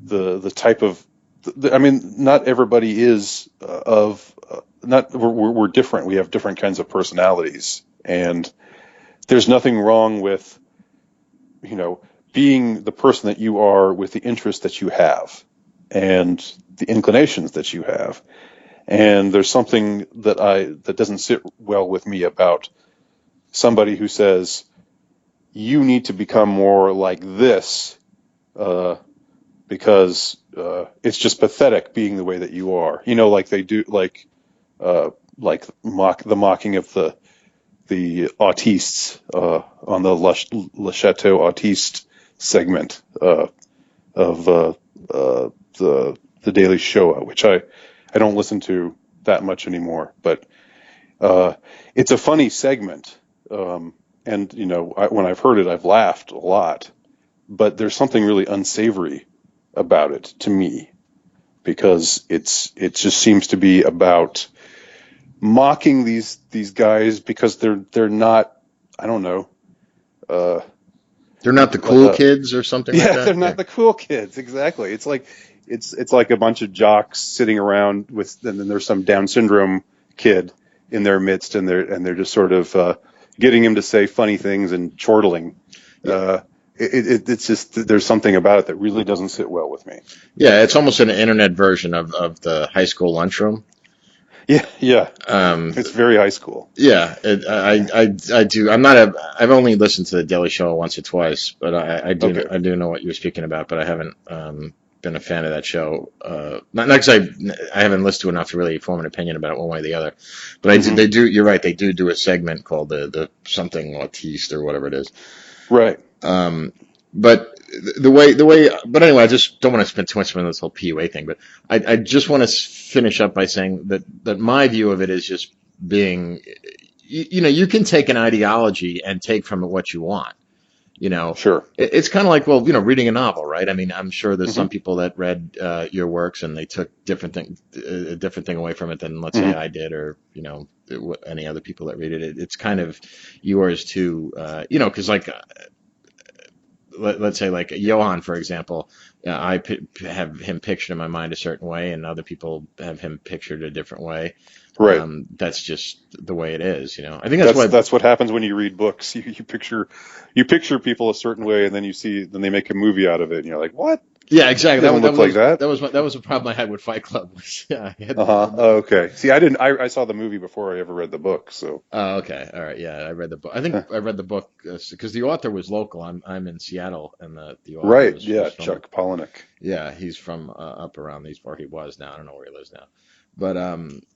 the type of. I mean, not everybody is of not we're different. We have different kinds of personalities, and there's nothing wrong with you know being the person that you are with the interests that you have and the inclinations that you have. And there's something that doesn't sit well with me about somebody who says you need to become more like this uh, because it's just pathetic being the way that you are. Like they do, like the mocking of the autistes on the Le Chateau Autiste segment of the Daily Show, which I don't listen to that much anymore, but uh, it's a funny segment. And when I've heard it, I've laughed a lot. But there's something really unsavory about it to me because it just seems to be about mocking these guys because they're not, I don't know, uh, They're not the like cool kids or something like yeah, they're that. Yeah. not the cool kids. Exactly. It's like a bunch of jocks sitting around and then there's some Down syndrome kid in their midst, and they're just sort of getting him to say funny things and chortling. Yeah. It's just there's something about it that really doesn't sit well with me. Yeah, it's almost an internet version of the high school lunchroom. Yeah, yeah. Um, It's very high school. yeah, I do. I'm not a. I've only listened to the Daily Show once or twice, but Okay. I do know what you're speaking about, but I haven't been a fan of that show. Not because I haven't listened to enough to really form an opinion about it one way or the other. But I do. Hmm. They do. You're right. They do a segment called the something Autiste or whatever it is. Right. Um, but but anyway, I just don't want to spend too much time on this whole PUA thing. But I just want to finish up by saying that my view of it is just being, you can take an ideology and take from it what you want. You know, Sure. it's kind of like, well, reading a novel, right? I mean, I'm sure there's Hmm. some people that read your works and they took a different thing away from it than, let's say, Hmm. I did, or any other people that read it. It's kind of yours too, because like let's say like Johann, for example, have him pictured in my mind a certain way, and other people have him pictured a different way. Right. That's just the way it is. I think that's That's why. that's what happens when you read books. You picture people a certain way, and then they make a movie out of it, and you're like, what? Yeah, It exactly. doesn't look like that. That was a problem I had with Fight Club. Yeah, I had, Uh-huh. Oh, okay. See, I didn't. I saw the movie before I ever read the book. So, oh, okay, all right. Yeah, I read the book. I think I read the book because the author was local. I'm in Seattle, and the author right. was Yeah. from. Chuck Palahniuk. Yeah, he's from up around these, or he was now. I don't know where he lives now. But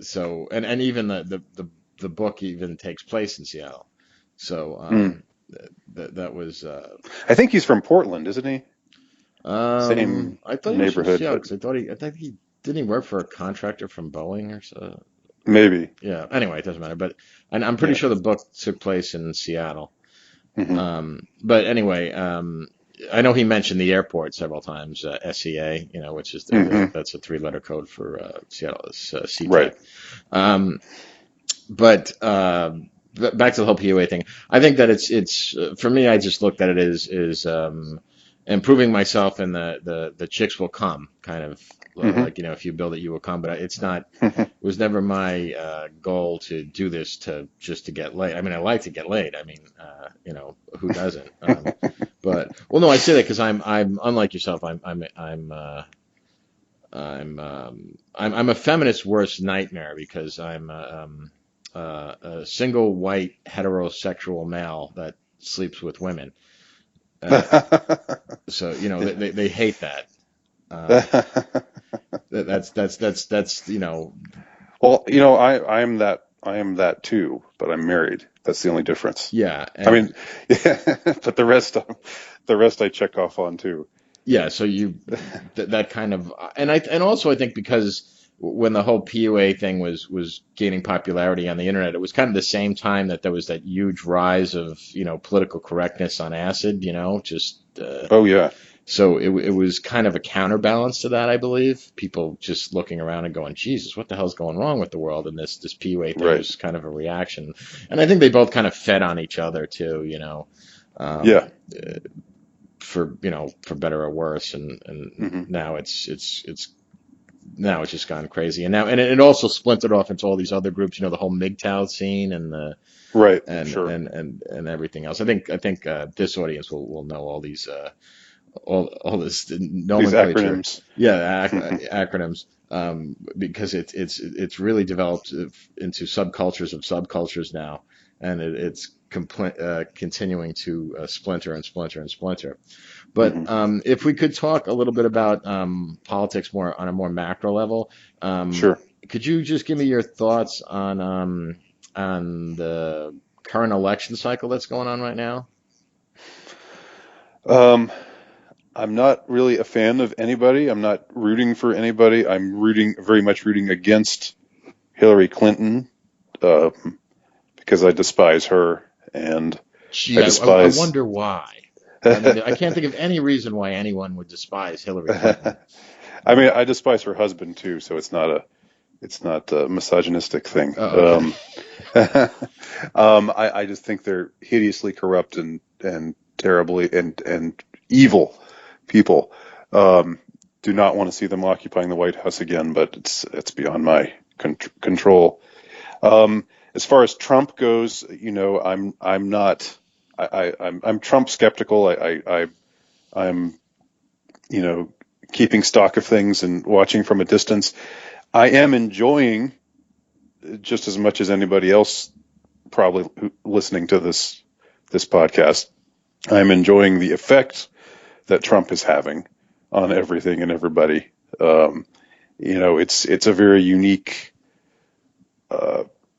so and even the book even takes place in Seattle. So Hmm. that was I think he's from Portland, isn't he? Same I thought he was from neighborhood, Seattle but because I think he didn't he work for a contractor from Boeing or so. maybe. Yeah. Anyway, it doesn't matter. But and I'm pretty Yeah. sure the book took place in Seattle. Hmm. But anyway, I know he mentioned the airport several times, SEA, which is Hmm. that's a three-letter code for Seattle, Right. SeaTac. Um, but back to the whole PUA thing. I think that it's for me. I just looked at it as improving myself, and the chicks will come, kind of Hmm. like if you build it, you will come. But it's not. It was never my goal to do this to just to get laid. I mean, I like to get laid. I mean, who doesn't? But well, no, I say that because I'm unlike yourself. I'm a feminist's worst nightmare because I'm a single white heterosexual male that sleeps with women. Uh, so they hate that. Um, that's. Well, I am that too, but I'm married. That's the only difference. Yeah, I mean, and yeah, but the rest I check off on too. yeah, so that kind of and also I think because when the whole PUA thing was gaining popularity on the internet, it was kind of the same time that there was that huge rise of political correctness on acid, just Oh yeah, so it was kind of a counterbalance to that, I believe. People just looking around and going, Jesus, what the hell's going wrong with the world? And this PUA thing right. was kind of a reaction, and I think they both kind of fed on each other too, Yeah. um, for better or worse, and Hmm. now it's now it's just gone crazy, and now and it also splintered off into all these other groups, the whole MGTOW scene and the Right. and Sure. and and everything else. I think this audience will know all these all this These nomenclature, acronyms. yeah, Hmm. acronyms, because it's really developed into subcultures of subcultures now, and it's continuing to splinter and splinter and splinter. But Hmm. if we could talk a little bit about politics more on a more macro level, Sure. could you just give me your thoughts on the current election cycle that's going on right now? Um, I'm not really a fan of anybody. I'm not rooting for anybody. Very much rooting against Hillary Clinton, uh, because I despise her and Gee, I I despise. wonder why. I mean, I can't think of any reason why anyone would despise Hillary Clinton. I mean, I despise her husband too, so it's not a misogynistic thing. Oh, okay. I just think they're hideously corrupt and terribly and evil people. Um, do not want to see them occupying the White House again, but it's beyond my control. As far as Trump goes, I'm not. I'm Trump skeptical. I'm you know keeping stock of things and watching from a distance. I am enjoying just as much as anybody else probably listening to this podcast. I'm enjoying the effect that Trump is having on everything and everybody. Um, it's a very unique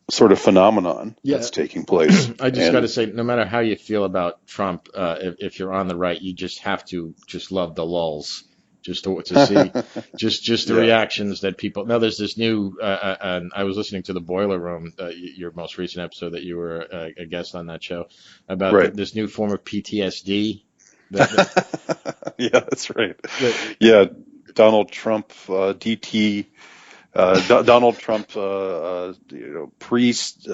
sort of phenomenon Yeah, that's taking place, I just got to and say, no matter how you feel about Trump, if you're on the right, you just have to just love the lulls, just to see, just the yeah, reactions that people. Now, there's this new. And I was listening to the Boiler Room, your most recent episode that you were a guest on that show, about right. this new form of PTSD. That Yeah, that's right. that Yeah, Donald Trump, DT, Donald Trump, priest,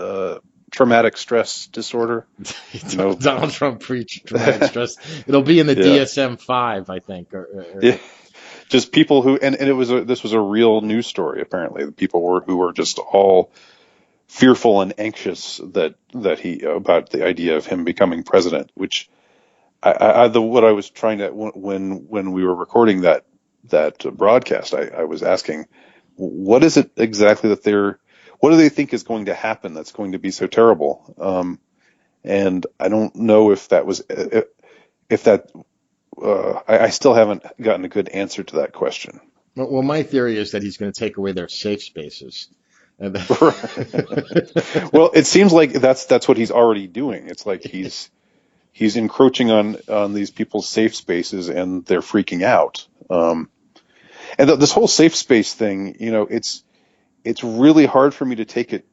traumatic stress disorder. You know, Donald Trump preached traumatic stress. It'll be in the yeah, DSM-5, I think. yeah. Just people who, and this was a real news story. Apparently, the people who were just all fearful and anxious that he about the idea of him becoming president. Which what I was trying to when we were recording that broadcast, I was asking, what is it exactly what do they think is going to happen that's going to be so terrible? And I don't know if that I still haven't gotten a good answer to that question. Well, my theory is that he's going to take away their safe spaces. And Well, it seems like that's what he's already doing. It's like he's encroaching on these people's safe spaces, and they're freaking out. And this whole safe space thing, it's really hard for me to take it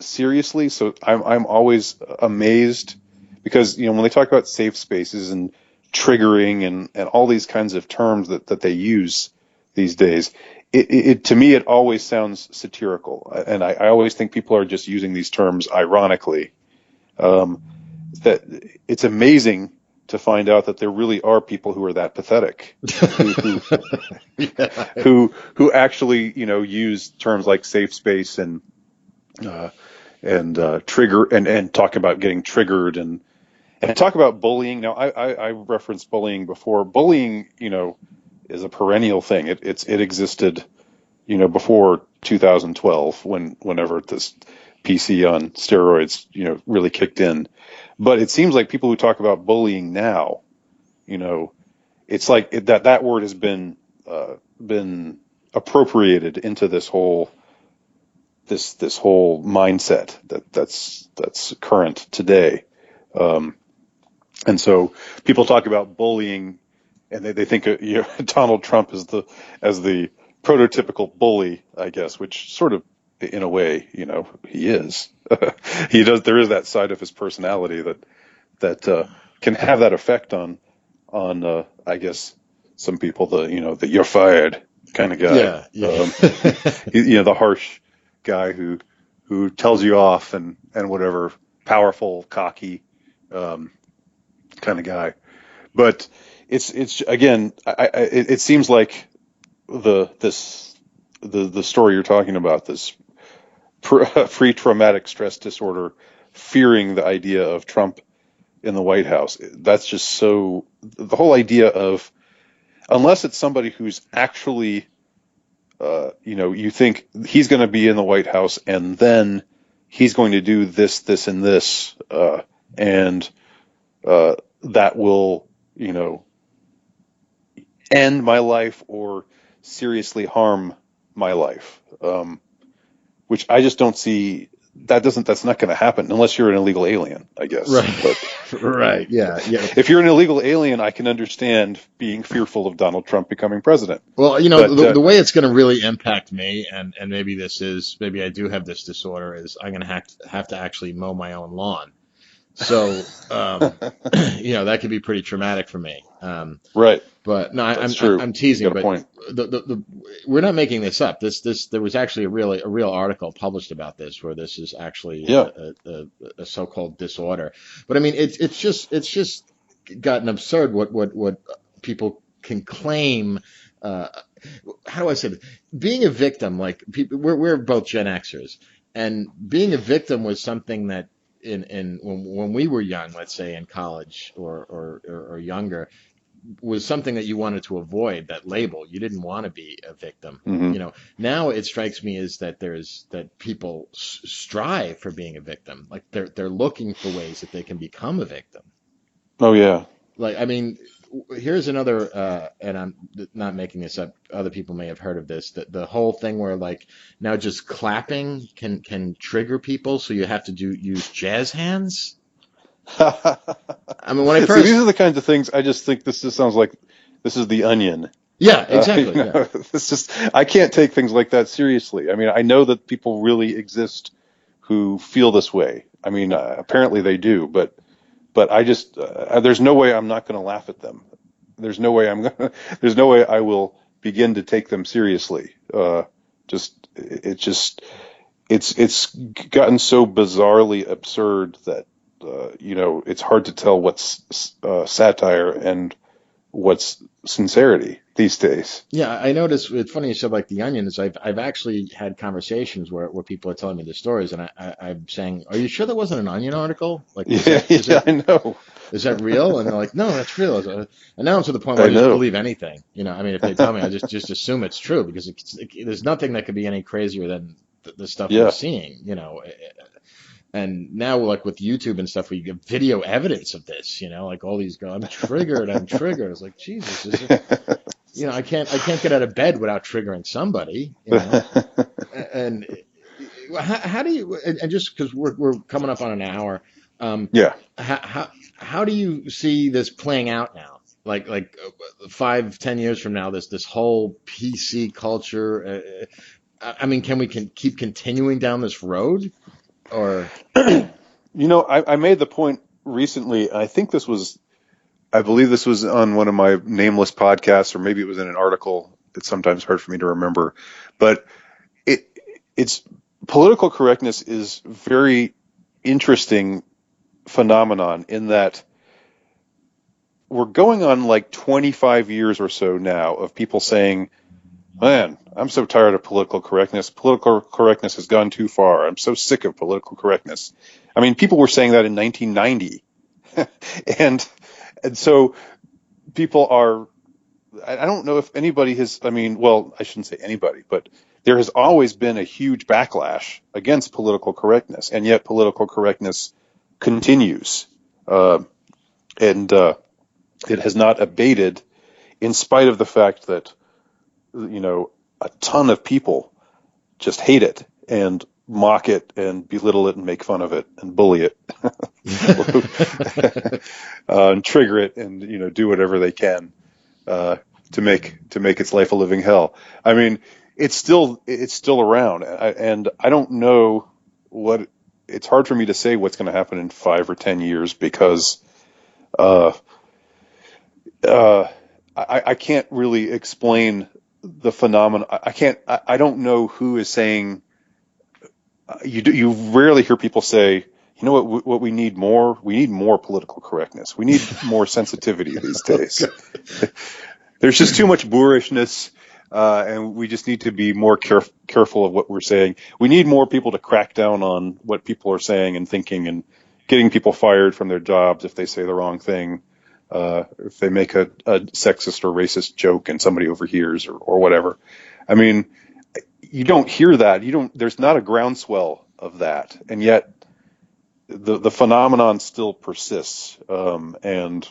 seriously. So I'm always amazed because when they talk about safe spaces and triggering and all these kinds of terms that they use these days, to me it always sounds satirical, and I always think people are just using these terms ironically. Um, that it's amazing to find out that there really are people who are that pathetic, who Yeah. who actually use terms like safe space uh, and trigger and talk about getting triggered and talk about bullying. Now I referenced bullying before. Bullying is a perennial thing. It existed before 2012 whenever this PC on steroids really kicked in. But it seems like people who talk about bullying now, you know, it's like that word has been appropriated into this whole mindset that's current today. Um, and so people talk about bullying, and they think Donald Trump is as the prototypical bully, I guess, which sort of in a way he is. He does. There is that side of his personality that can have that effect on I guess some people, the you're fired kind of guy. Yeah, yeah. The harsh guy who tells you off and whatever, powerful, cocky um, kind of guy. But it's again, it seems like the story you're talking about, this pre-traumatic stress disorder, fearing the idea of Trump in the White House. That's just so, the whole idea of, unless it's somebody who's actually, you think he's going to be in the White House and then he's going to do this, this, and this, and that will, end my life or seriously harm my life, which I just don't see. That's not going to happen unless you're an illegal alien, I guess. Right. But Right. Yeah. Yeah. if you're an illegal alien, I can understand being fearful of Donald Trump becoming president. Well, But the way it's going to really impact me, and maybe I do have this disorder, is I'm going to have to actually mow my own lawn. So, that could be pretty traumatic for me. right, But no, that's true. I'm You teasing. got a But point. we're not making this up. There was actually a real article published about this, where this is actually Yeah. a so-called disorder. But I mean, it's just gotten absurd what people can claim. Uh, how do I say this? Being a victim, like people, we're both Gen Xers, and being a victim was something that in when we were young, let's say in college or younger, was something that you wanted to avoid. That label, you didn't want to be a victim. Hmm. Now it strikes me as that people strive for being a victim. Like they're looking for ways that they can become a victim. Oh yeah. Like, I mean, here's another, and I'm not making this up. Other people may have heard of this. The whole thing where, like, now just clapping can trigger people, so you have to use jazz hands. I mean, when I See, these are first, the kinds of things. I just think this just sounds like this is the Onion. yeah, exactly, yeah. It's just, I can't take things like that seriously. I mean, I know that people really exist who feel this way. I mean, apparently they do, but I just, there's no way I'm not going to laugh at them. There's no way there's no way I will begin to take them seriously. It's gotten so bizarrely absurd that, it's hard to tell what's satire and what's sincerity these days. Yeah, I noticed. It's funny you said like the onion. Is I've actually had conversations where people are telling me the stories, and I'm saying, "Are you sure that wasn't an Onion article? Like, Yeah, yeah, I know. is that real?" And they're like, "No, that's real." And now I'm to the point where I I just know. believe anything. I mean, if they tell me, I just assume it's true, because there's nothing that could be any crazier than the stuff we're Yeah. seeing. And now, like with YouTube and stuff, we get video evidence of this. Like all these go, I'm triggered. I'm triggered. It's like, Jesus, I can't get out of bed without triggering somebody. And how do you, and just because we're coming up on an hour, Yeah. how do you see this playing out now? Like 5, 10 years from now, this whole PC culture. I mean, can keep continuing down this road, or I made the point recently, I believe this was on one of my nameless podcasts, or maybe it was in an article. It's sometimes hard for me to remember, but it it's political correctness is very interesting phenomenon in that we're going on like 25 years or so now of people saying, man, I'm so tired of political correctness. Political correctness has gone too far. I'm so sick of political correctness. I mean, people were saying that in 1990. and and so people are, I don't know if anybody has, I mean, well, I shouldn't say anybody, but there has always been a huge backlash against political correctness, and yet political correctness continues. And it has not abated in spite of the fact that, a ton of people just hate it and mock it and belittle it and make fun of it and bully it and trigger it and, do whatever they can to make its life a living hell. I mean, it's still around, and I don't know what. It's hard for me to say what's going to happen in 5 or 10 years because uh, uh, I can't really explain the phenomenon. I can't. I don't know who is saying. You rarely hear people say, you know what we need more? We need more political correctness. We need more sensitivity these days. There's just too much boorishness, and we just need to be more careful of what we're saying. We need more people to crack down on what people are saying and thinking, and getting people fired from their jobs if they say the wrong thing, if they make a sexist or racist joke and somebody overhears or whatever. I mean, you don't hear that. There's not a groundswell of that, and yet the phenomenon still persists. And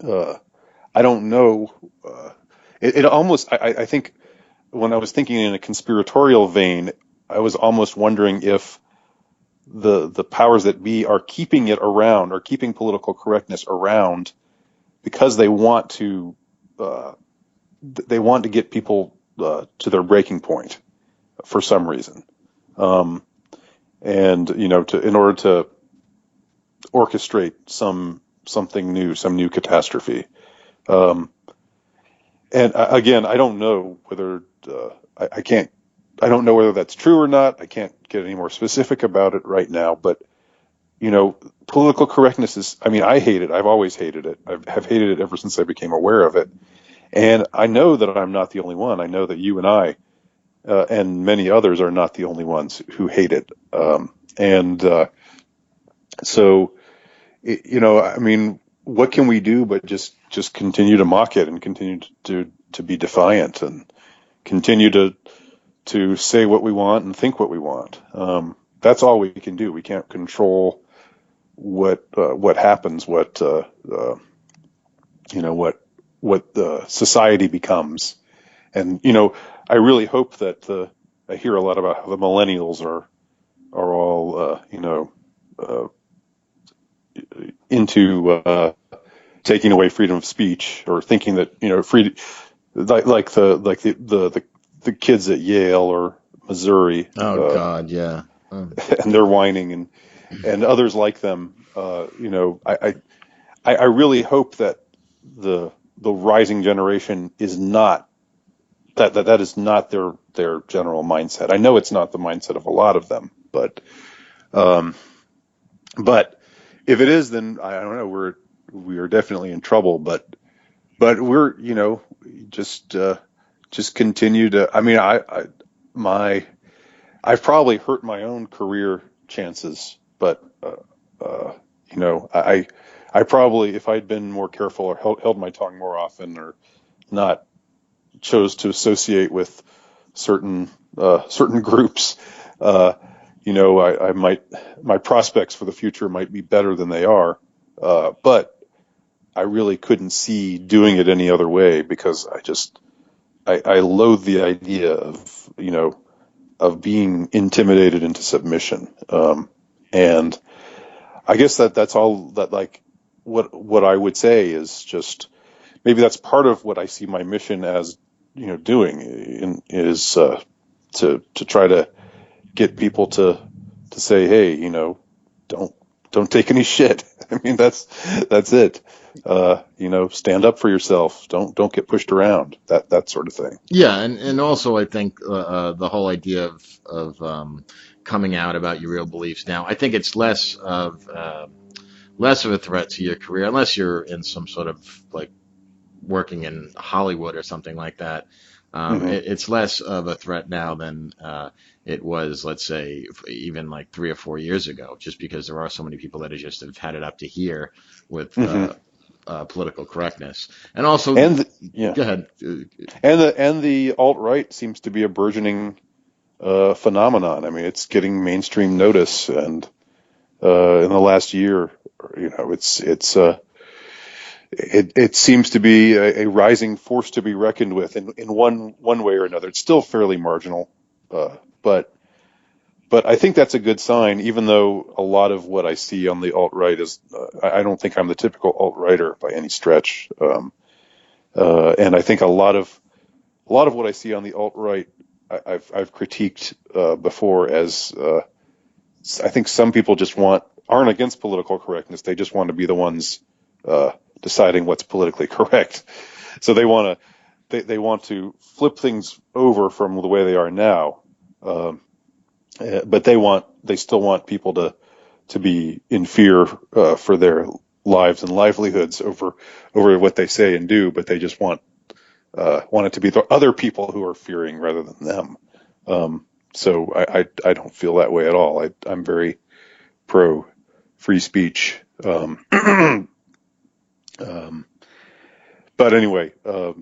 uh, I don't know. It almost, I think, when I was thinking in a conspiratorial vein, I was almost wondering if the powers that be are keeping it around, or keeping political correctness around, because uh, they want to get people to their breaking point for some reason, um, and in order to orchestrate something new, some new catastrophe. Um, And again, I don't know whether I can't. I don't know whether that's true or not. I can't get any more specific about it right now. But political correctness is. I mean, I hate it. I've always hated it. Have hated it ever since I became aware of it. And I know that I'm not the only one. I know that you and I and many others are not the only ones who hate it. And so, I mean, what can we do but just continue to mock it and continue to be defiant and continue to say what we want and think what we want. That's all we can do. We can't control what happens, what the society becomes. And I really hope that I hear a lot about how the millennials are all uh, into taking away freedom of speech, or thinking that free, like the kids at Yale or Missouri, Oh God, yeah. Oh. and they're whining, and others like them. I really hope that the rising generation is not that is not their general mindset. I know it's not the mindset of a lot of them, um, but if it is, then I don't know. We are definitely in trouble. But we're just just continue to. I mean, my I've probably hurt my own career chances, but you know, I probably, if I'd been more careful, or held my tongue more often, or not chose to associate with certain groups, uh, I might, my prospects for the future might be better than they are. But I really couldn't see doing it any other way, because I loathe the idea of being intimidated into submission. And I guess that's all that, like, what I would say is just, maybe that's part of what I see my mission as, doing is to try to get people to say, hey, don't take any shit. I mean, that's it. Stand up for yourself. Don't get pushed around. That sort of thing. Yeah, and also I think the whole idea of coming out about your real beliefs now, I think it's less of a threat to your career unless you're in some sort of like working in Hollywood or something like that. Hmm. It's less of a threat now than it was, let's say, even like 3 or 4 years ago, just because there are so many people that have had it up to here with Hmm. political correctness. And also, And yeah, go ahead. and the alt-right seems to be a burgeoning phenomenon. I mean, it's getting mainstream notice, and in the last year, it seems to be a rising force to be reckoned with in one way or another. It's still fairly marginal, uh, but but I think that's a good sign. Even though a lot of what I see on the alt right is, I don't think I'm the typical alt righter by any stretch. And I think a lot of what I see on the alt right, I've critiqued before as I think some people just aren't against political correctness. They just want to be the ones deciding what's politically correct. So they want to flip things over from the way they are now, um, but they still want people to be in fear for their lives and livelihoods over what they say and do. But they just want it to be the other people who are fearing rather than them. So I don't feel that way at all. I'm very pro free speech. Um, but anyway, but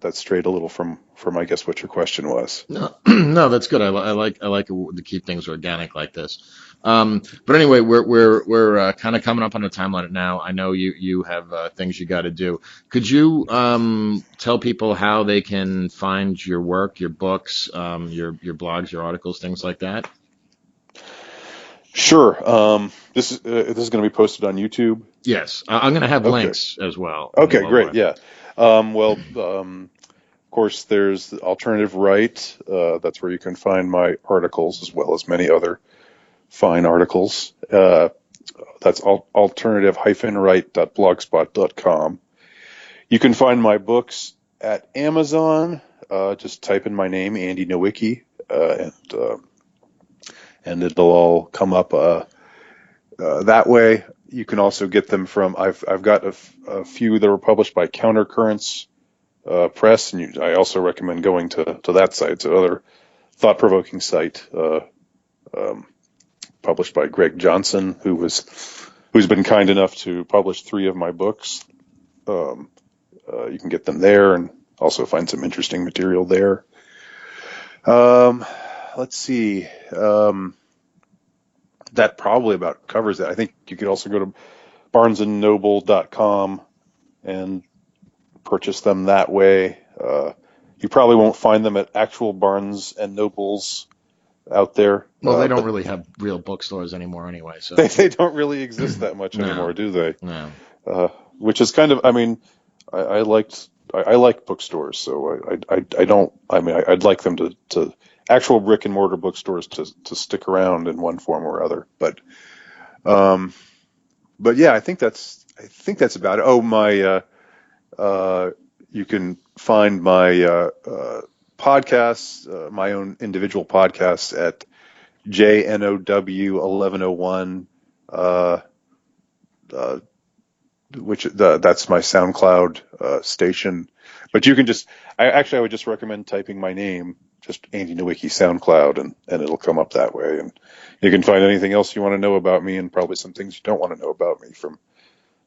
that strayed a little from I guess what your question was. No, no, that's good. I like to keep things organic like this. But anyway, we're kind of coming up on a time limit now. I know you have things you got to do. Could you tell people how they can find your work, your books, your blogs, your articles, things like that? Sure. This is going to be posted on YouTube. Yes, I'm going to have Okay. links as well on the Okay. low Great. bar. Yeah. Well, of course, there's the Alternative Right. That's where you can find my articles as well as many other fine articles. That's alternative-right.blogspot.com. You can find my books at Amazon. Just type in my name, Andy Nowicki, and it'll all come up that way. You can also get them from. I've got a few that were published by Countercurrents Press, and I also recommend going to that site. It's another thought-provoking site um, published by Greg Johnson, who's been kind enough to publish 3 of my books. Um, you can get them there, and also find some interesting material there. Um, let's see. That probably about covers it. I think you could also go to barnesandnoble.com and purchase them that way. You probably won't find them at actual Barnes and Nobles out there, Well, they don't but really have real bookstores anymore anyway, so they don't really exist that much no, anymore, do they? no. Which is kind of, I mean, I like bookstores, so I don't, I mean, I'd like them to actual brick and mortar bookstores to stick around in one form or other. Um, but yeah, I think that's about it. Oh, uh, you can find my podcasts, my own individual podcasts at JNOW1101, uh, uh, that's my SoundCloud station. But you can I would just recommend typing my name, just Andy Nowicki SoundCloud, and it'll come up that way. And you can find anything else you want to know about me, and probably some things you don't want to know about me from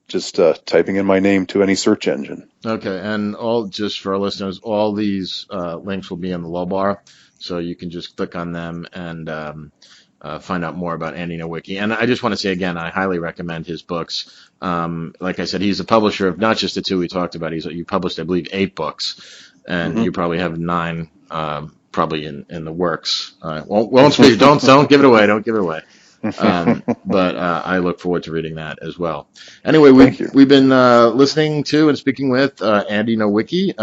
just typing in my name to any search engine. Okay, and all just for our listeners, all these links will be in the low bar, so you can just click on them and find out more about Andy Nowicki. And I just want to say again, I highly recommend his books. Like I said, he's a publisher of not just the 2 we talked about. You published, I believe, 8 books, and Hmm. you probably have 9 probably in the works. Won't speak. Don't give it away. Don't give it away. But I look forward to reading that as well. Anyway, Thank you. we've been listening to and speaking with Andy Nowicki,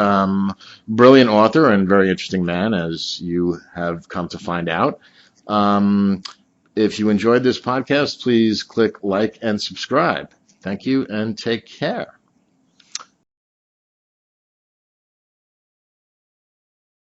brilliant author and very interesting man, as you have come to find out. Um, If you enjoyed this podcast, please click like and subscribe. Thank you and take care.